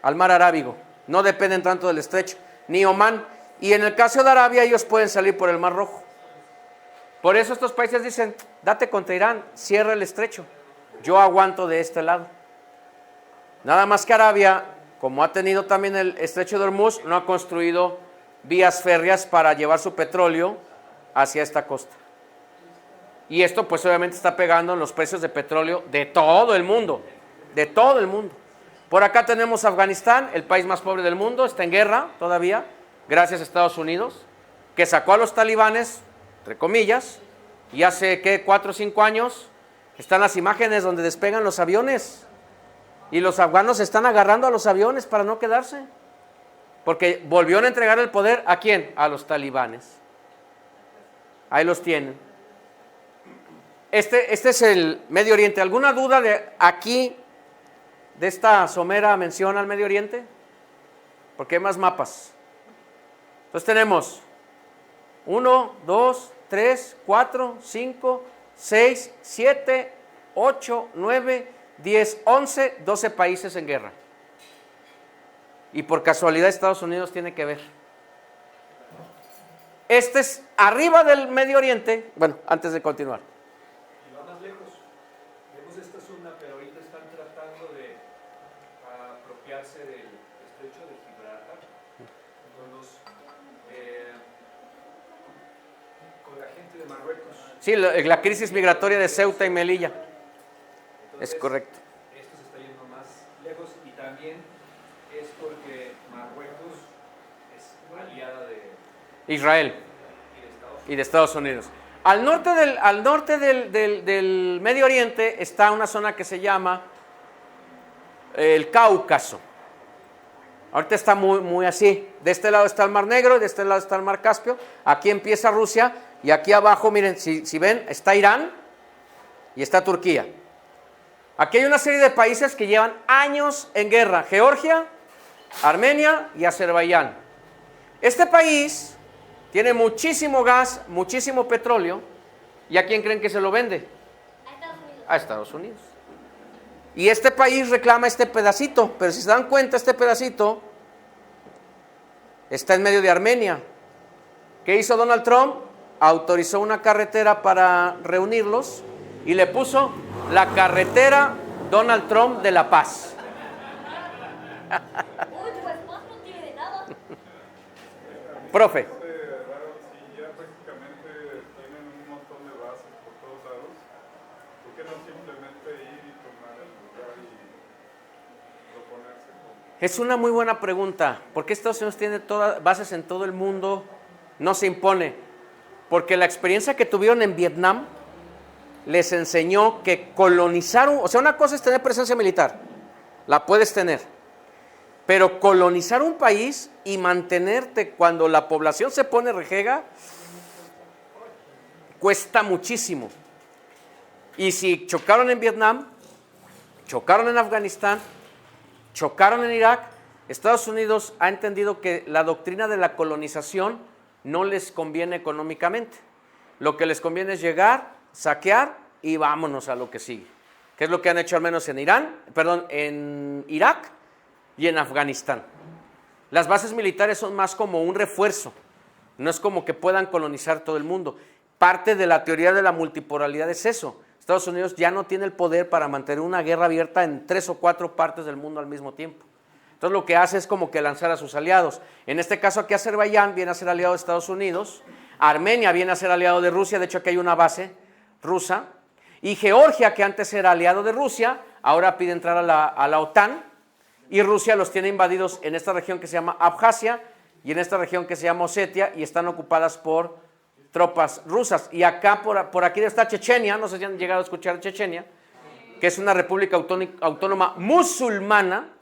Arábigo, no dependen tanto del estrecho, ni Omán, y en el caso de Arabia ellos pueden salir por el Mar Rojo. Por eso estos países dicen, date contra Irán, cierra el estrecho, yo aguanto de este lado. Nada más que Arabia, como ha tenido también el estrecho de Hormuz, no ha construido vías férreas para llevar su petróleo hacia esta costa. Y esto pues obviamente está pegando en los precios de petróleo de todo el mundo, de todo el mundo. Por acá tenemos Afganistán, el país más pobre del mundo, está en guerra todavía, gracias a Estados Unidos, que sacó a los talibanes, entre comillas, y hace, ¿qué?, 4 o 5 años, están las imágenes donde despegan los aviones, y los afganos se están agarrando a los aviones para no quedarse, porque volvieron a entregar el poder, ¿a quién? A los talibanes. Ahí los tienen. Este es el Medio Oriente. ¿Alguna duda de aquí, de esta somera mención al Medio Oriente? Porque hay más mapas. Entonces tenemos 1, 2, 3, 4, 5, 6, 7, 8, 9, 10, 11, 12 países en guerra. Y por casualidad Estados Unidos tiene que ver. Este es arriba del Medio Oriente. Bueno, antes de continuar. Y va más lejos. Vemos esta zona, pero ahorita están tratando de apropiarse del estrecho de Gibraltar con la gente de Marruecos. Sí, la crisis migratoria de Ceuta y Melilla. Entonces, Es correcto. Esto se está yendo más lejos y también es porque Marruecos es aliada de Israel y de Estados Unidos. Al norte del Medio Oriente está una zona que se llama el Cáucaso. Ahorita está muy así. De este lado está el Mar Negro y de este lado está el Mar Caspio. Aquí empieza Rusia y aquí abajo, miren, si ven, está Irán y está Turquía. Aquí hay una serie de países que llevan años en guerra. Georgia, Armenia y Azerbaiyán. Este país tiene muchísimo gas, muchísimo petróleo. ¿Y a quién creen que se lo vende? A Estados Unidos. Y este país reclama este pedacito, pero si se dan cuenta, este pedacito está en medio de Armenia. ¿Qué hizo Donald Trump? Autorizó una carretera para reunirlos y le puso la carretera Donald Trump de la Paz. Uy, pues más no tiene nada. Profe. Si ya prácticamente tienen un montón de bases por todos lados, ¿por qué no simplemente ir y tomar el lugar y proponerse como? Es una muy buena pregunta. ¿Por qué Estados Unidos tiene todas bases en todo el mundo? No se impone. Porque la experiencia que tuvieron en Vietnam les enseñó que colonizar, o sea, una cosa es tener presencia militar, la puedes tener, pero colonizar un país y mantenerte cuando la población se pone rejega, cuesta muchísimo. Y si chocaron en Vietnam, chocaron en Afganistán, chocaron en Irak, Estados Unidos ha entendido que la doctrina de la colonización no les conviene económicamente. Lo que les conviene es llegar, saquear y vámonos a lo que sigue. Que es lo que han hecho al menos en en Irak y en Afganistán. Las bases militares son más como un refuerzo, no es como que puedan colonizar todo el mundo. Parte de la teoría de la multipolaridad es eso. Estados Unidos ya no tiene el poder para mantener una guerra abierta en 3 o 4 partes del mundo al mismo tiempo. Entonces lo que hace es como que lanzar a sus aliados. En este caso aquí Azerbaiyán viene a ser aliado de Estados Unidos, Armenia viene a ser aliado de Rusia, de hecho aquí hay una base rusa, y Georgia, que antes era aliado de Rusia, ahora pide entrar a la OTAN, y Rusia los tiene invadidos en esta región que se llama Abjasia y en esta región que se llama Osetia, y están ocupadas por tropas rusas. Y acá, por aquí está Chechenia, no sé si han llegado a escuchar Chechenia, que es una república autónoma musulmana,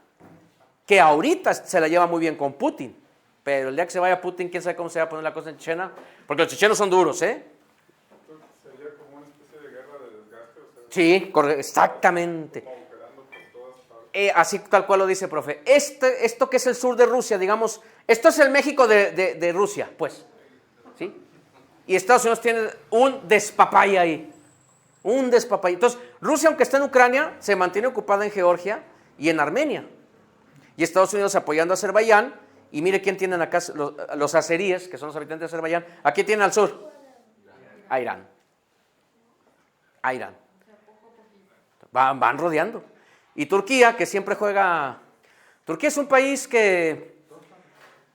que ahorita se la lleva muy bien con Putin, pero el día que se vaya Putin, quién sabe cómo se va a poner la cosa en Chechenia, porque los chechenos son duros, ¿eh? Entonces sería como una especie de guerra de desgaste, o sea, Sí, exactamente. como operando por todas partes. Así tal cual lo dice, profe. Esto que es el sur de Rusia, digamos, esto es el México de Rusia, pues, ¿sí? Y Estados Unidos tiene un despapay ahí, un despapay. Entonces, Rusia, aunque está en Ucrania, se mantiene ocupada en Georgia y en Armenia. Y Estados Unidos apoyando a Azerbaiyán, y mire quién tienen acá, los azeríes, que son los habitantes de Azerbaiyán, aquí tienen al sur, a Irán. A Irán. Van rodeando. Y Turquía, que siempre juega... Turquía es un país que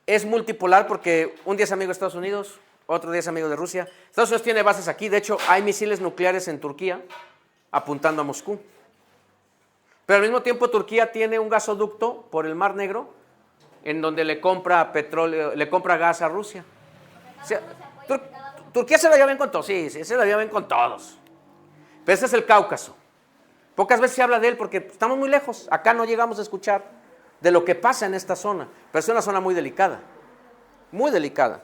es multipolar porque un día es amigo de Estados Unidos, otro día es amigo de Rusia. Estados Unidos tiene bases aquí, de hecho hay misiles nucleares en Turquía apuntando a Moscú. Pero al mismo tiempo Turquía tiene un gasoducto por el Mar Negro en donde le compra petróleo, le compra gas a Rusia. O sea, Turquía se la lleva bien con todos, sí, se la lleva bien con todos. Pero ese es el Cáucaso. Pocas veces se habla de él porque estamos muy lejos. Acá no llegamos a escuchar de lo que pasa en esta zona. Pero es una zona muy delicada. Muy delicada.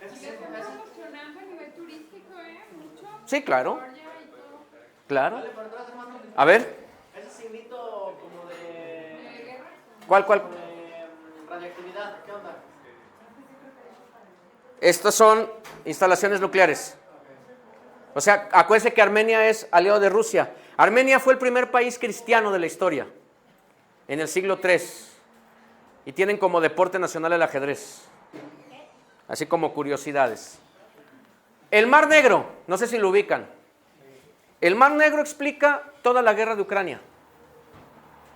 Y se está promocionando a nivel turístico, mucho. Sí, claro. Georgia y todo. Claro. Dale para atrás, hermano. A ver, Ese signito como de Guerra. ¿cuál? radioactividad, ¿qué onda? Estas son instalaciones nucleares. O sea, acuérdense que Armenia es aliado de Rusia. Armenia fue el primer país cristiano de la historia, en el siglo III. Y tienen como deporte nacional el ajedrez. Así como curiosidades. El Mar Negro, no sé si lo ubican. El Mar Negro explica toda la guerra de Ucrania.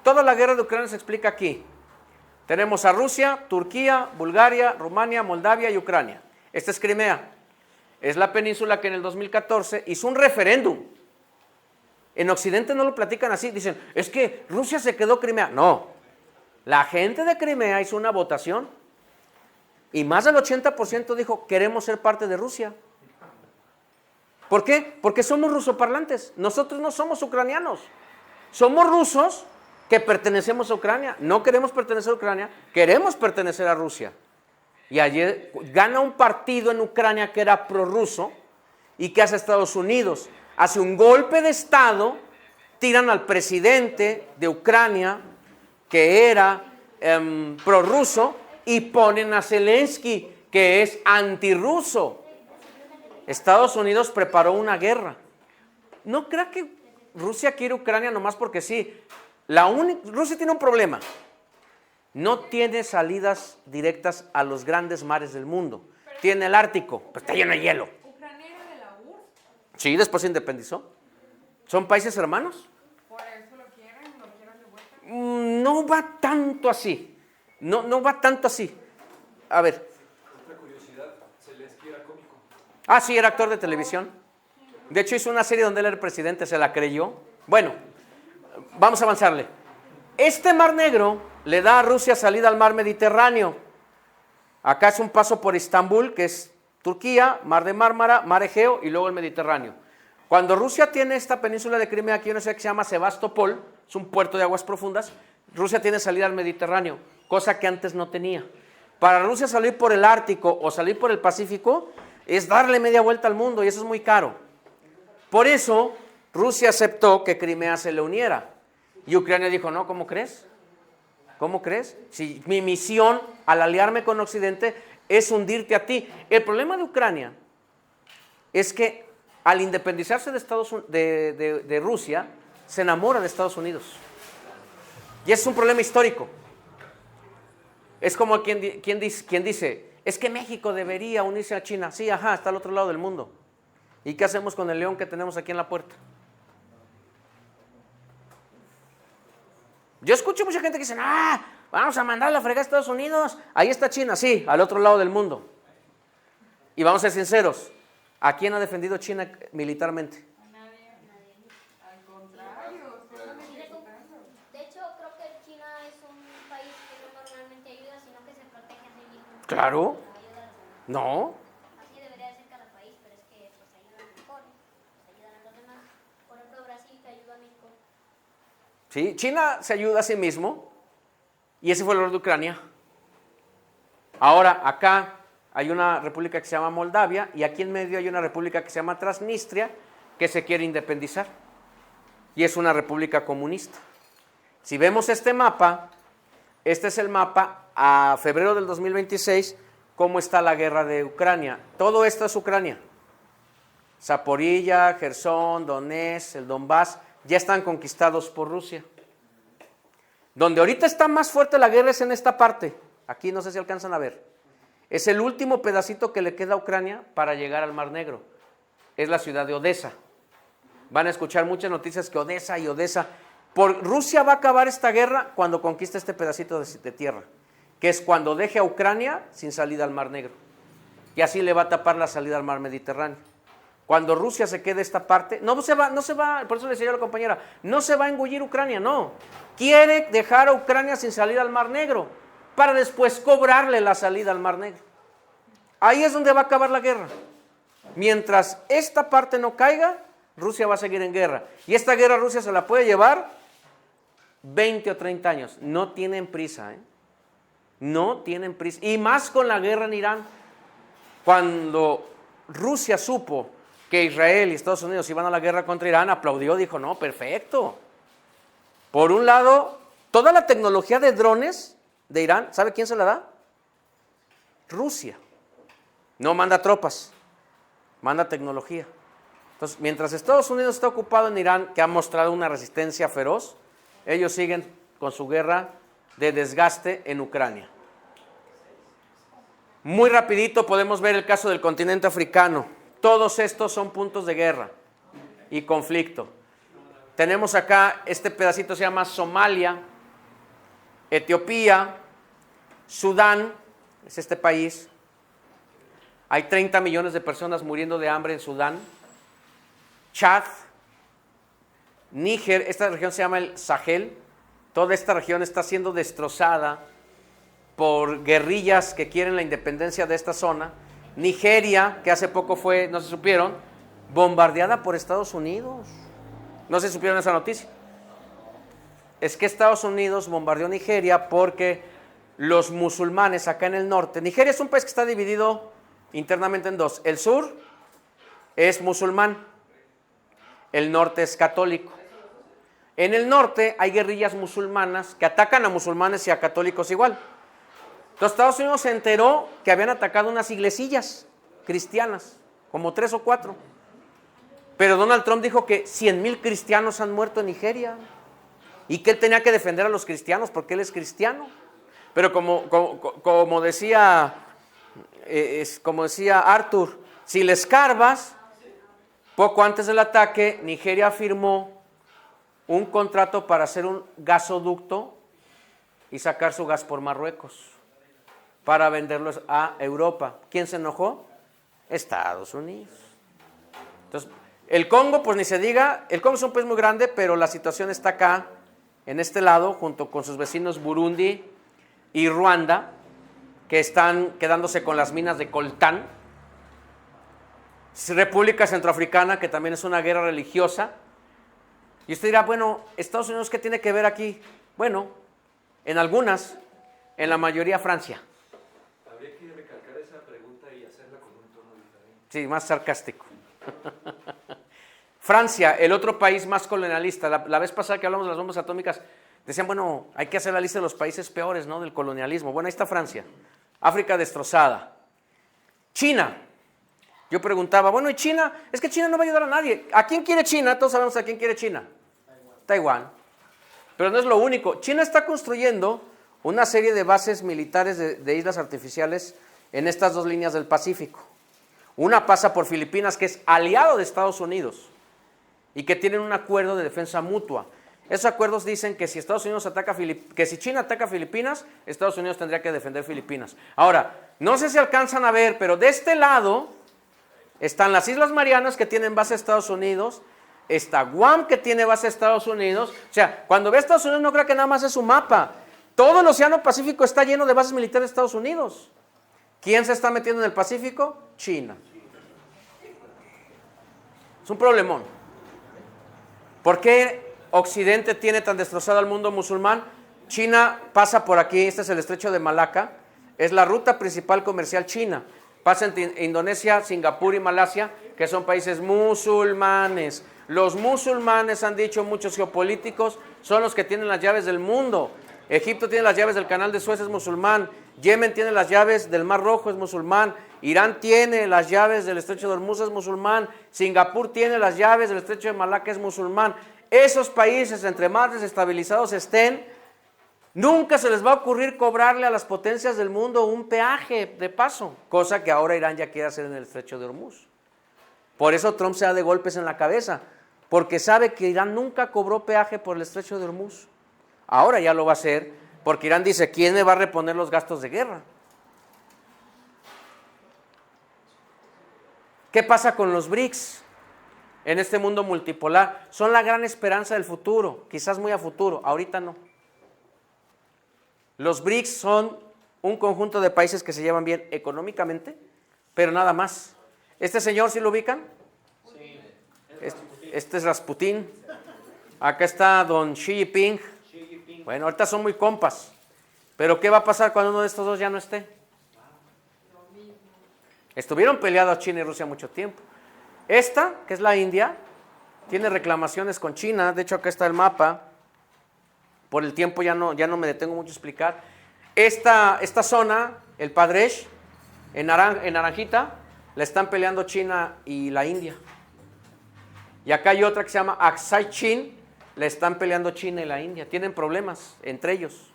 Toda la guerra de Ucrania se explica aquí. Tenemos a Rusia, Turquía, Bulgaria, Rumania, Moldavia y Ucrania. Esta es Crimea. Es la península que en el 2014 hizo un referéndum. En Occidente no lo platican así. Dicen, es que Rusia se quedó Crimea. No. La gente de Crimea hizo una votación y más del 80% dijo, queremos ser parte de Rusia. ¿Por qué? Porque somos rusoparlantes. Nosotros no somos ucranianos. Somos rusos que pertenecemos a Ucrania. No queremos pertenecer a Ucrania, queremos pertenecer a Rusia. Y ayer gana un partido en Ucrania que era prorruso. ¿Y qué hace Estados Unidos? Hace un golpe de Estado, tiran al presidente de Ucrania, que era prorruso, y ponen a Zelensky, que es antirruso. Estados Unidos preparó una guerra. No crea que Rusia quiere Ucrania nomás porque sí. Rusia tiene un problema. No tiene salidas directas a los grandes mares del mundo. Tiene el Ártico, pero está lleno de hielo. ¿Ucrania era de la URSS? Sí, después se independizó. ¿Son países hermanos? Por eso lo quieren de vuelta. No va tanto así. No va tanto así. A ver. Otra curiosidad, Zelensky era cómico. Ah, sí, era actor de televisión. De hecho, hizo una serie donde él era el presidente, se la creyó. Bueno, vamos a avanzarle. Este Mar Negro le da a Rusia salida al mar Mediterráneo. Acá es un paso por Estambul, que es Turquía, Mar de Mármara, Mar Egeo y luego el Mediterráneo. Cuando Rusia tiene esta península de Crimea, aquí hay una ciudad que se llama Sebastopol, es un puerto de aguas profundas, Rusia tiene salida al Mediterráneo, cosa que antes no tenía. Para Rusia salir por el Ártico o salir por el Pacífico es darle media vuelta al mundo y eso es muy caro. Por eso Rusia aceptó que Crimea se le uniera. Y Ucrania dijo, no, ¿cómo crees? ¿Cómo crees? Si mi misión al aliarme con Occidente es hundirte a ti. El problema de Ucrania es que al independizarse de Rusia, se enamora de Estados Unidos. Y es un problema histórico. Es como quien dice, es que México debería unirse a China. Sí, ajá, está al otro lado del mundo. ¿Y qué hacemos con el león que tenemos aquí en la puerta? Yo escucho mucha gente que dice, vamos a mandar la fregada a Estados Unidos. Ahí está China, sí, al otro lado del mundo. Y vamos a ser sinceros, ¿a quién ha defendido China militarmente? Nadie. Al contrario. De hecho, creo que China es un país que no normalmente ayuda, sino que se protege a sí mismo. Claro. Ayuda a los demás. No. Así debería de ser cada país, pero es que pues ayudan mejor, pues ayudan a los demás. Por ejemplo, Brasil te ayuda a México. Sí, China se ayuda a sí mismo y ese fue el error de Ucrania. Ahora, acá hay una república que se llama Moldavia y aquí en medio hay una república que se llama Transnistria que se quiere independizar y es una república comunista. Si vemos este mapa, este es el mapa a febrero del 2026, cómo está la guerra de Ucrania. Todo esto es Ucrania. Zaporilla, Jersón, Donetsk, el Donbass, ya están conquistados por Rusia. Donde ahorita está más fuerte la guerra es en esta parte. Aquí no sé si alcanzan a ver. Es el último pedacito que le queda a Ucrania para llegar al Mar Negro. Es la ciudad de Odessa. Van a escuchar muchas noticias que Odessa y Odessa. Rusia va a acabar esta guerra cuando conquiste este pedacito de tierra, que es cuando deje a Ucrania sin salida al Mar Negro. Y así le va a tapar la salida al Mar Mediterráneo. Cuando Rusia se quede esta parte, no se va, por eso le decía yo a la compañera, no se va a engullir Ucrania, no. Quiere dejar a Ucrania sin salida al Mar Negro, para después cobrarle la salida al Mar Negro. Ahí es donde va a acabar la guerra. Mientras esta parte no caiga, Rusia va a seguir en guerra. Y esta guerra Rusia se la puede llevar 20 o 30 años. No tienen prisa, No tienen prisa. Y más con la guerra en Irán. Cuando Rusia supo que Israel y Estados Unidos iban a la guerra contra Irán, aplaudió, dijo, no, perfecto. Por un lado, toda la tecnología de drones de Irán, ¿sabe quién se la da? Rusia. No manda tropas, manda tecnología. Entonces, mientras Estados Unidos está ocupado en Irán, que ha mostrado una resistencia feroz, ellos siguen con su guerra de desgaste en Ucrania. Muy rapidito podemos ver el caso del continente africano. Todos estos son puntos de guerra y conflicto. Tenemos acá, este pedacito se llama Somalia, Etiopía, Sudán, es este país. Hay 30 millones de personas muriendo de hambre en Sudán. Chad, Níger, esta región se llama el Sahel. Toda esta región está siendo destrozada por guerrillas que quieren la independencia de esta zona. Nigeria, que hace poco fue, no se supieron, bombardeada por Estados Unidos. No se supieron esa noticia. es que Estados Unidos bombardeó Nigeria porque los musulmanes acá en el norte, Nigeria es un país que está dividido internamente en dos, el sur es musulmán, el norte es católico. En el norte hay guerrillas musulmanas que atacan a musulmanes y a católicos igual. Entonces Estados Unidos se enteró que habían atacado unas iglesias cristianas, como 3 o 4. Pero Donald Trump dijo que 100,000 cristianos han muerto en Nigeria y que él tenía que defender a los cristianos porque él es cristiano. Pero como decía Arthur, si le escarbas, poco antes del ataque, Nigeria firmó un contrato para hacer un gasoducto y sacar su gas por Marruecos para venderlo a Europa. ¿Quién se enojó? Estados Unidos. Entonces, el Congo, pues ni se diga, el Congo es un país muy grande, pero la situación está acá, en este lado, junto con sus vecinos Burundi y Ruanda, que están quedándose con las minas de coltán. República Centroafricana, que también es una guerra religiosa. Y usted dirá, bueno, ¿Estados Unidos qué tiene que ver aquí? Bueno, en algunas, en la mayoría Francia. Habría que recalcar esa pregunta y hacerla con un tono diferente. Sí, más sarcástico. Francia, el otro país más colonialista. La vez pasada que hablamos de las bombas atómicas, decían, bueno, hay que hacer la lista de los países peores, ¿no?, del colonialismo. Bueno, ahí está Francia. África destrozada. China. Yo preguntaba, bueno, ¿y China? Es que China no va a ayudar a nadie. ¿A quién quiere China? Todos sabemos a quién quiere China. Taiwán. Pero no es lo único. China está construyendo una serie de bases militares de islas artificiales en estas dos líneas del Pacífico. Una pasa por Filipinas, que es aliado de Estados Unidos y que tienen un acuerdo de defensa mutua. Esos acuerdos dicen que si si China ataca Filipinas, Estados Unidos tendría que defender Filipinas. Ahora, no sé si alcanzan a ver, pero de este lado están las Islas Marianas, que tienen base Estados Unidos, está Guam, que tiene base Estados Unidos. O sea, cuando ve a Estados Unidos no crea que nada más es su mapa. Todo el Océano Pacífico está lleno de bases militares de Estados Unidos. ¿Quién se está metiendo en el Pacífico? China. Es un problemón. ¿Por qué Occidente tiene tan destrozado al mundo musulmán? China pasa por aquí, este es el estrecho de Malaca, es la ruta principal comercial china. Pasa entre Indonesia, Singapur y Malasia, que son países musulmanes. Los musulmanes, han dicho muchos geopolíticos, son los que tienen las llaves del mundo. Egipto tiene las llaves del canal de Suez, es musulmán. Yemen tiene las llaves del Mar Rojo, es musulmán. Irán tiene las llaves del estrecho de Hormuz, es musulmán. Singapur tiene las llaves del estrecho de Malaca, es musulmán. Esos países, entre más desestabilizados estén, nunca se les va a ocurrir cobrarle a las potencias del mundo un peaje de paso, cosa que ahora Irán ya quiere hacer en el estrecho de Hormuz. Por eso Trump se da de golpes en la cabeza, porque sabe que Irán nunca cobró peaje por el estrecho de Hormuz. Ahora ya lo va a hacer, porque Irán dice, ¿quién me va a reponer los gastos de guerra? ¿Qué pasa con los BRICS en este mundo multipolar? Son la gran esperanza del futuro, quizás muy a futuro, ahorita no. Los BRICS son un conjunto de países que se llevan bien económicamente, pero nada más. ¿Este señor sí lo ubican? Sí. Este es Rasputín. Acá está don Xi Jinping. Bueno, ahorita son muy compas. Pero ¿qué va a pasar cuando uno de estos dos ya no esté? Estuvieron peleados China y Rusia mucho tiempo. Esta, que es la India, tiene reclamaciones con China. De hecho, acá está el mapa. Por el tiempo ya no me detengo mucho a explicar. Esta zona, el Pradesh, en naranjita, la están peleando China y la India. Y acá hay otra que se llama Aksai Chin, la están peleando China y la India. Tienen problemas entre ellos.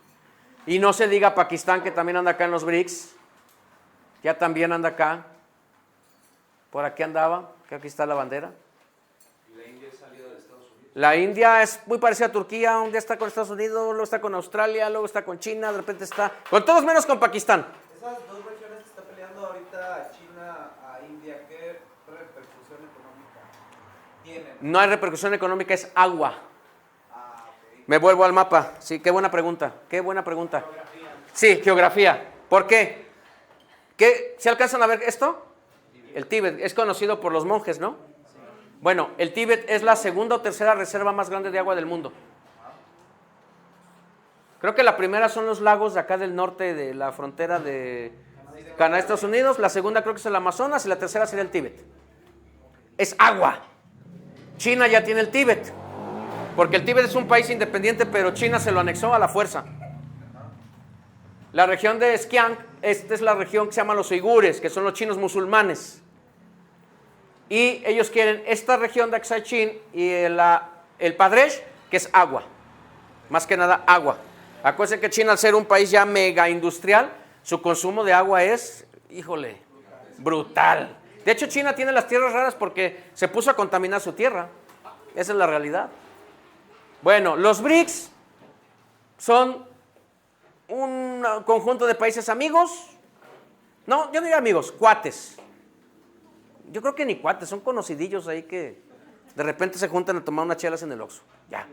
Y no se diga Pakistán, que también anda acá en los BRICS. Ya también anda acá. Por aquí andaba, que aquí está la bandera. ¿Y la India es salida de Estados Unidos? La India es muy parecida a Turquía, un día está con Estados Unidos, luego está con Australia, luego está con China, de repente está con todos menos con Pakistán. Esas dos regiones que está peleando ahorita China a India, ¿qué repercusión económica tienen? No hay repercusión económica, es agua. Ah, ok. Me vuelvo al mapa. Sí, qué buena pregunta. Geografía. Sí, geografía. ¿Por qué? ¿Se alcanzan a ver esto? El Tíbet es conocido por los monjes, ¿no? Bueno, el Tíbet es la segunda o tercera reserva más grande de agua del mundo. Creo que la primera son los lagos de acá del norte de la frontera de Canadá, Estados Unidos. La segunda creo que es el Amazonas y la tercera sería el Tíbet. Es agua. China ya tiene el Tíbet, porque el Tíbet es un país independiente, pero China se lo anexó a la fuerza. La región de Xinjiang, esta es la región que se llama los uigures, que son los chinos musulmanes. Y ellos quieren esta región de Aksai Chin y el Padresh, que es agua. Más que nada agua. Acuérdense que China, al ser un país ya mega industrial, su consumo de agua es, híjole, brutal. De hecho, China tiene las tierras raras porque se puso a contaminar su tierra. Esa es la realidad. Bueno, los BRICS son un conjunto de países amigos. No, yo no diría amigos, cuates. Yo creo que ni cuates, son conocidillos ahí que de repente se juntan a tomar unas chelas en el Oxxo. Ya.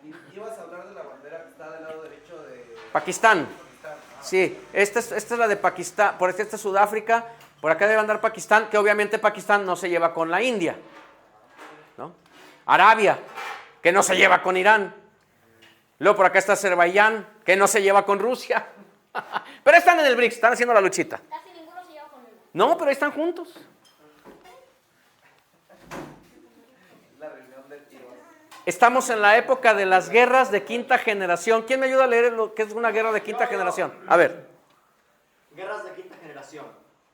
¿Y ibas a hablar de la bandera que está del lado derecho de Pakistán. Sí, esta es la de Pakistán, por esta es Sudáfrica, por acá debe andar Pakistán, que obviamente Pakistán no se lleva con la India, ¿no? Arabia, que no se lleva con Irán. Luego por acá está Azerbaiyán, que no se lleva con Rusia. Pero están en el BRICS, están haciendo la luchita. Casi ninguno se lleva con él. No, pero ahí están juntos. la reunión de tiros? Estamos en la época de las guerras de quinta generación. ¿Quién me ayuda a leer lo que es una guerra de quinta generación? A ver. Guerras de quinta generación.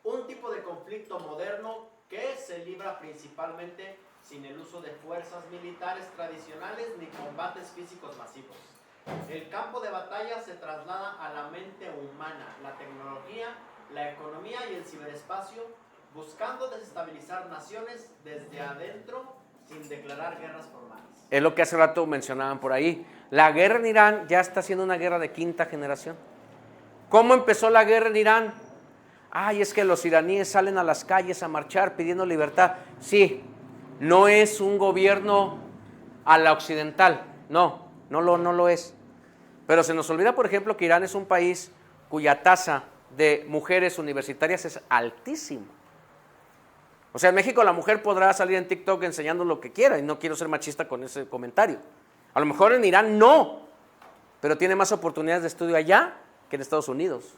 Un tipo de conflicto moderno que se libra principalmente sin el uso de fuerzas militares tradicionales ni combates físicos masivos. El campo de batalla se traslada a la mente humana, la tecnología, la economía y el ciberespacio, buscando desestabilizar naciones desde adentro sin declarar guerras formales. Es lo que hace rato mencionaban por ahí. La guerra en Irán ya está siendo una guerra de quinta generación. ¿Cómo empezó la guerra en Irán? Ay, es que los iraníes salen a las calles a marchar pidiendo libertad. Sí, no es un gobierno a la occidental, no lo es. Pero se nos olvida, por ejemplo, que Irán es un país cuya tasa de mujeres universitarias es altísima. O sea, en México la mujer podrá salir en TikTok enseñando lo que quiera, y no quiero ser machista con ese comentario. A lo mejor en Irán no, pero tiene más oportunidades de estudio allá que en Estados Unidos.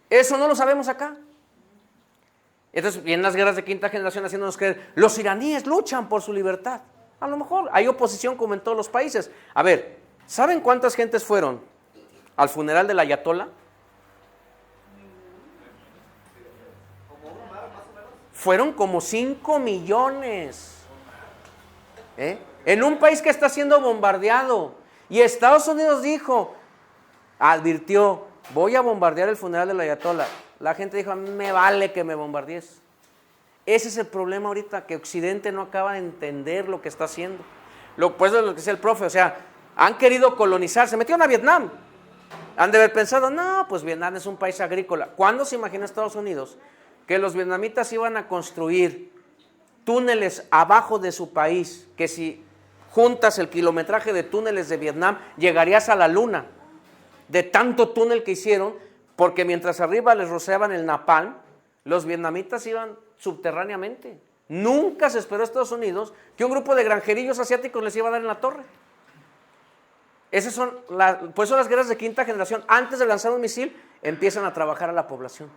Eso no lo sabemos acá. Entonces vienen las guerras de quinta generación haciéndonos creer, los iraníes luchan por su libertad. A lo mejor hay oposición como en todos los países. A ver, ¿saben cuántas gentes fueron al funeral del ayatolá? Fueron como 5 millones. En un país que está siendo bombardeado. Y Estados Unidos advirtió, voy a bombardear el funeral del ayatolá. La gente dijo, me vale que me bombardees. Ese es el problema ahorita, que Occidente no acaba de entender lo que está haciendo. Pues es lo que dice el profe, o sea, han querido colonizar, se metieron a Vietnam. Han de haber pensado, no, pues Vietnam es un país agrícola. ¿Cuándo se imaginó Estados Unidos que los vietnamitas iban a construir túneles abajo de su país, que si juntas el kilometraje de túneles de Vietnam, llegarías a la luna, de tanto túnel que hicieron, porque mientras arriba les rociaban el napalm, los vietnamitas iban subterráneamente. Nunca se esperó a Estados Unidos que un grupo de granjerillos asiáticos les iba a dar en la torre. Esas son por eso las guerras de quinta generación, antes de lanzar un misil, empiezan a trabajar a la población.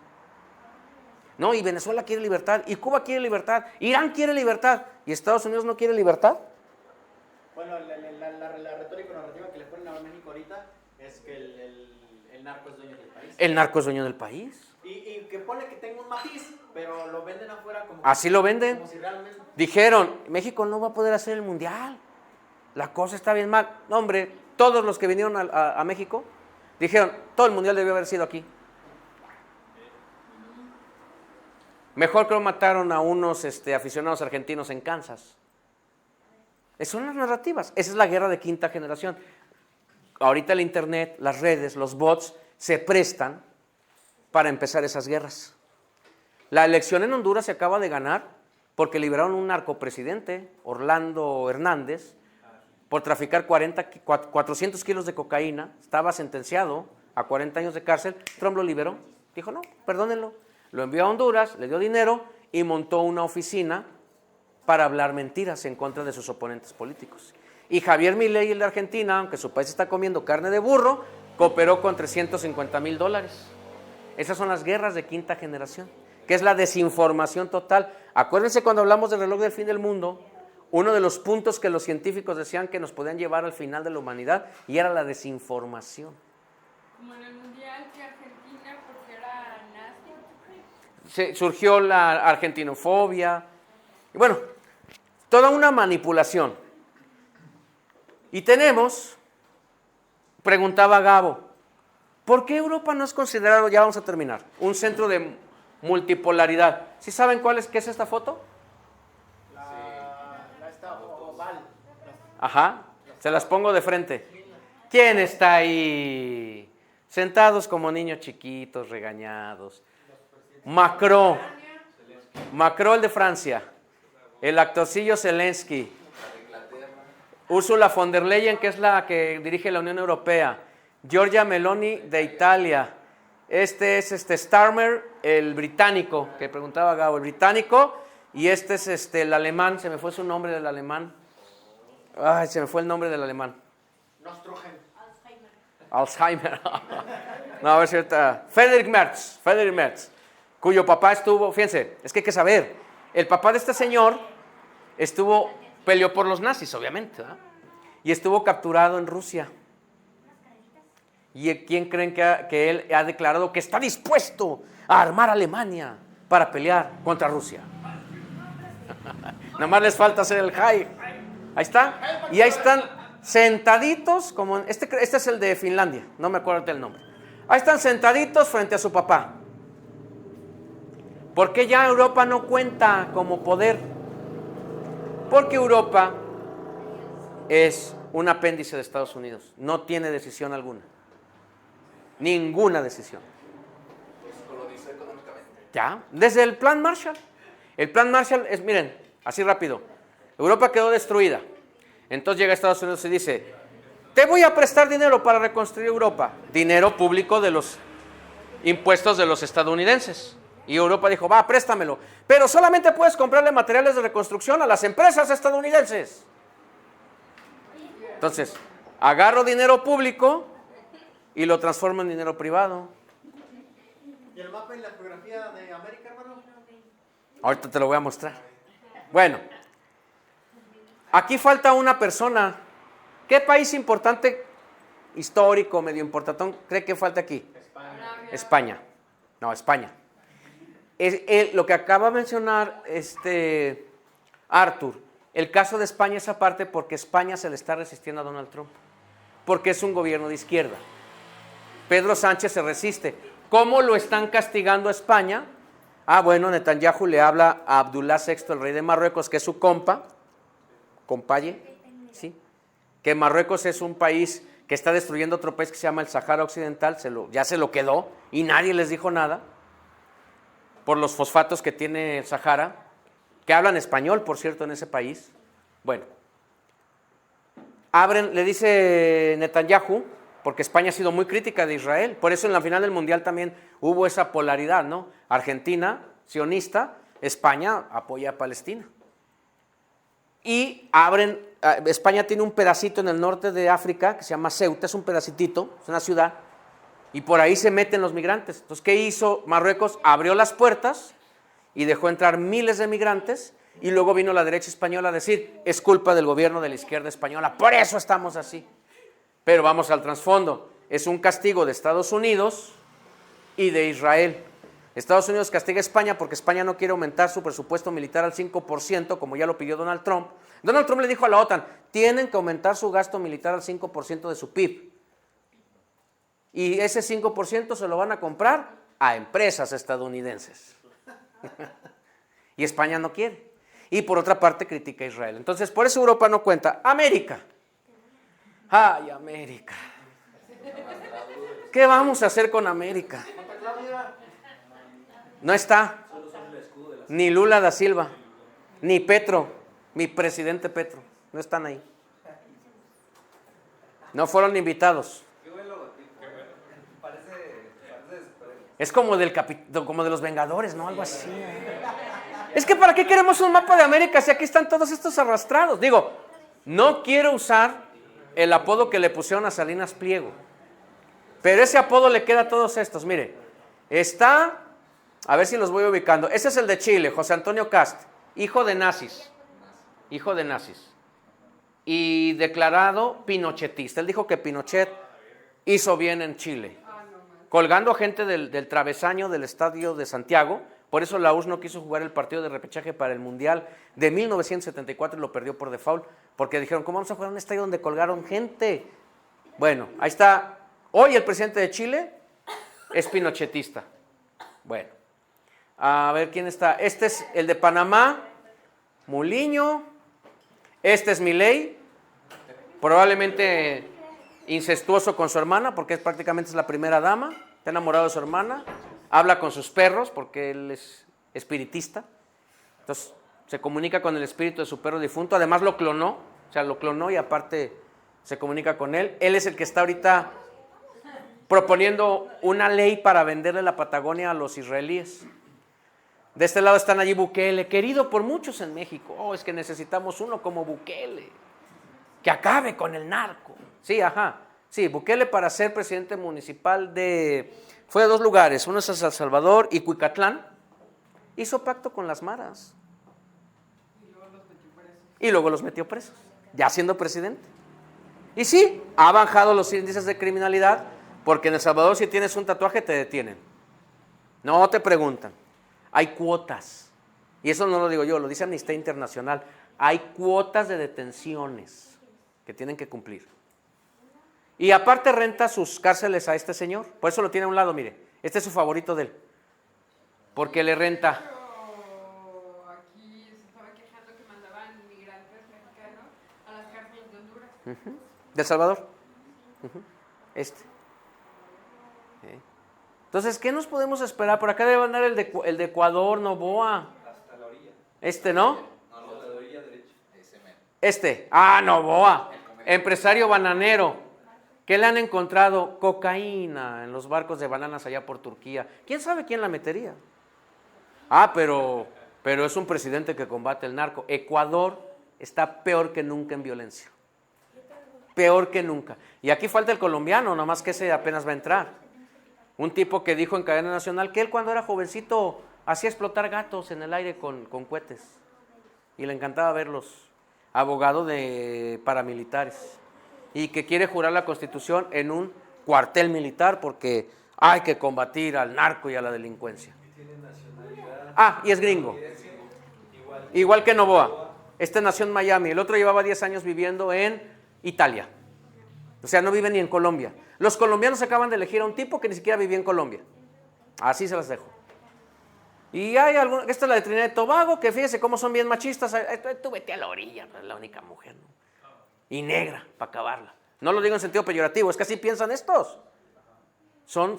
No, y Venezuela quiere libertad, y Cuba quiere libertad, Irán quiere libertad, y Estados Unidos no quiere libertad. Bueno, la retórica narrativa que le ponen a México ahorita es que el narco es dueño del país. El narco es dueño del país. Y que pone que tenga un matiz, pero lo venden afuera como... Así lo venden. Como si realmente... Dijeron, México no va a poder hacer el mundial. La cosa está bien mal. No, hombre, todos los que vinieron a México dijeron, todo el mundial debió haber sido aquí. Mejor creo mataron a unos aficionados argentinos en Kansas. Esas son las narrativas. Esa es la guerra de quinta generación. Ahorita el internet, las redes, los bots se prestan para empezar esas guerras. La elección en Honduras se acaba de ganar porque liberaron un narcopresidente, Orlando Hernández, por traficar 400 kilos de cocaína. Estaba sentenciado a 40 años de cárcel. Trump lo liberó. Dijo, no, perdónenlo. Lo envió a Honduras, le dio dinero y montó una oficina para hablar mentiras en contra de sus oponentes políticos. Y Javier Milei, el de Argentina, aunque su país está comiendo carne de burro, cooperó con $350,000. Esas son las guerras de quinta generación, que es la desinformación total. Acuérdense cuando hablamos del reloj del fin del mundo, uno de los puntos que los científicos decían que nos podían llevar al final de la humanidad, y era la desinformación. Como en el mundial que Argentina, porque era nazi. Surgió la argentinofobia, y bueno, toda una manipulación. Y tenemos, preguntaba Gabo, ¿por qué Europa no es considerado, ya vamos a terminar, un centro de multipolaridad? ¿Sí saben qué es esta foto? Esta oval. Ajá, se las pongo de frente. ¿Quién está ahí? Sentados como niños chiquitos, regañados. Macron, el de Francia, el actorcillo Zelensky, Ursula von der Leyen, que es la que dirige la Unión Europea, Giorgia Meloni de Italia, este es Starmer, el británico, que preguntaba Gabo, el británico, y este es el alemán, se me fue su nombre del alemán. Ay, se me fue el nombre del alemán. Nostrogen. Alzheimer. No, a ver si ahorita. Friedrich Merz, cuyo papá estuvo, fíjense, es que hay que saber, el papá de este señor peleó por los nazis, obviamente, ¿verdad? Y estuvo capturado en Rusia. ¿Y quién creen que él ha declarado que está dispuesto a armar a Alemania para pelear contra Rusia? Nada más les falta hacer el high. Ahí está. Y ahí están sentaditos, como este es el de Finlandia, no me acuerdo del nombre. Ahí están sentaditos frente a su papá. ¿Por qué ya Europa no cuenta como poder? Porque Europa es un apéndice de Estados Unidos, no tiene decisión alguna. Ninguna decisión. Colonizó económicamente. Ya, desde el Plan Marshall. El Plan Marshall es, miren, así rápido. Europa quedó destruida. Entonces llega Estados Unidos y dice, te voy a prestar dinero para reconstruir Europa. Dinero público de los impuestos de los estadounidenses. Y Europa dijo, va, préstamelo. Pero solamente puedes comprarle materiales de reconstrucción a las empresas estadounidenses. Entonces, agarro dinero público y lo transformo en dinero privado. ¿Y el mapa y la geografía de América, hermano? Ahorita te lo voy a mostrar. Bueno, aquí falta una persona. ¿Qué país importante, histórico, medio importantón, cree que falta aquí? España. No, España. Lo que acaba de mencionar Arthur, el caso de España es aparte porque España se le está resistiendo a Donald Trump, porque es un gobierno de izquierda. Pedro Sánchez se resiste. ¿Cómo lo están castigando a España? Bueno, Netanyahu le habla a Abdullah VI, el rey de Marruecos, que es su compaye, ¿sí? Que Marruecos es un país que está destruyendo otro país que se llama el Sahara Occidental, ya se lo quedó y nadie les dijo nada por los fosfatos que tiene el Sahara, que hablan español, por cierto, en ese país. Bueno, le dice Netanyahu, porque España ha sido muy crítica de Israel, por eso en la final del Mundial también hubo esa polaridad, ¿no? Argentina, sionista, España apoya a Palestina. Y España tiene un pedacito en el norte de África que se llama Ceuta, es un pedacitito, es una ciudad, y por ahí se meten los migrantes. Entonces, ¿qué hizo Marruecos? Abrió las puertas y dejó entrar miles de migrantes, y luego vino la derecha española a decir, es culpa del gobierno de la izquierda española, por eso estamos así. Pero vamos al trasfondo, es un castigo de Estados Unidos y de Israel. Estados Unidos castiga a España porque España no quiere aumentar su presupuesto militar al 5%, como ya lo pidió Donald Trump. Donald Trump le dijo a la OTAN, tienen que aumentar su gasto militar al 5% de su PIB. Y ese 5% se lo van a comprar a empresas estadounidenses. Y España no quiere. Y por otra parte critica a Israel. Entonces, por eso Europa no cuenta. América. ¡Ay, América! ¿Qué vamos a hacer con América? No está. Ni Lula da Silva, ni Petro, mi presidente Petro. No están ahí. No fueron invitados. Es como de los Vengadores, ¿no? Algo así. Es que ¿para qué queremos un mapa de América si aquí están todos estos arrastrados? Digo, no quiero usar el apodo que le pusieron a Salinas Pliego. Pero ese apodo le queda a todos estos. Mire, está, a ver si los voy ubicando. Ese es el de Chile, José Antonio Kast, hijo de nazis. Hijo de nazis. Y declarado pinochetista. Él dijo que Pinochet hizo bien en Chile, colgando a gente del travesaño del estadio de Santiago. Por eso la URSS no quiso jugar el partido de repechaje para el Mundial de 1974 y lo perdió por default, porque dijeron, ¿cómo vamos a jugar en un estadio donde colgaron gente? Bueno, ahí está. Hoy el presidente de Chile es pinochetista. Bueno, a ver quién está. Este es el de Panamá, Muliño. Este es Milei, probablemente incestuoso con su hermana, porque prácticamente es la primera dama, está enamorado de su hermana, habla con sus perros, porque él es espiritista, entonces se comunica con el espíritu de su perro difunto, además lo clonó, y aparte se comunica con él. Él es el que está ahorita proponiendo una ley para venderle la Patagonia a los israelíes. De este lado está Nayib Bukele, querido por muchos en México. Oh, es que necesitamos uno como Bukele, que acabe con el narco. Sí, ajá. Sí, Bukele para ser presidente municipal fue a 2 lugares, uno es El Salvador y Cuicatlán. Hizo pacto con las maras. Y luego los metió presos, ya siendo presidente. Y sí, ha bajado los índices de criminalidad, porque en El Salvador si tienes un tatuaje te detienen. No te preguntan. Hay cuotas, y eso no lo digo yo, lo dice Amnistía Internacional. Hay cuotas de detenciones que tienen que cumplir. Y aparte renta sus cárceles a este señor, por eso lo tiene a un lado, mire, este es su favorito de él, porque le renta. Pero aquí se estaba quejando que mandaban inmigrantes mexicanos a las cárceles de Honduras. ¿De El Salvador? Entonces, ¿qué nos podemos esperar? Por acá debe andar el de Ecuador, Noboa. Hasta la orilla. ¿No? No, la orilla derecha. Noboa, empresario bananero. ¿Qué le han encontrado? Cocaína en los barcos de bananas allá por Turquía. ¿Quién sabe quién la metería? Pero es un presidente que combate el narco. Ecuador está peor que nunca en violencia. Peor que nunca. Y aquí falta el colombiano, nada más que ese apenas va a entrar. Un tipo que dijo en cadena nacional que él cuando era jovencito hacía explotar gatos en el aire con cohetes. Y le encantaba verlos. Abogado de paramilitares. Y que quiere jurar la Constitución en un cuartel militar porque hay que combatir al narco y a la delincuencia. Y es gringo. Igual que Noboa. Este nació en Miami. El otro llevaba 10 años viviendo en Italia. O sea, no vive ni en Colombia. Los colombianos acaban de elegir a un tipo que ni siquiera vivía en Colombia. Así se las dejo. Y hay alguna, esta es la de Trinidad y Tobago, que fíjese cómo son bien machistas. Tú vete a la orilla, es la única mujer, ¿no? Y negra, para acabarla. No lo digo en sentido peyorativo, es que así piensan estos. Son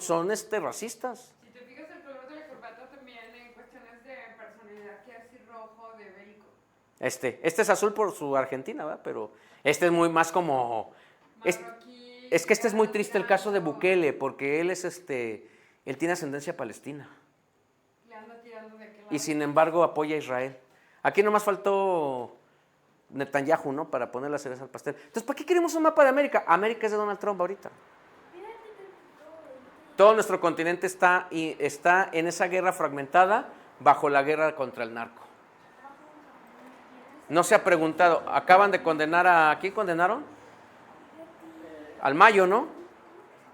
racistas. Si te fijas, el color de la corbata también en cuestiones de personalidad, que así rojo de bélico. Este es azul por su Argentina, ¿verdad? Pero este es muy más como... Es que este es muy triste el caso de Bukele, porque él él tiene ascendencia palestina. Le anda tirando de aquel lado. Y sin embargo apoya a Israel. Aquí nomás faltó Netanyahu, ¿no? Para poner la cereza al pastel. Entonces, ¿para qué queremos un mapa de América? América es de Donald Trump ahorita. Todo nuestro continente está en esa guerra fragmentada bajo la guerra contra el narco. No se ha preguntado, acaban de condenar ¿a quién condenaron? Al Mayo, ¿no?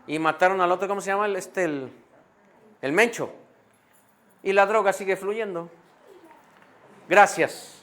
Y mataron al otro, ¿cómo se llama? El Mencho. Y la droga sigue fluyendo. Gracias.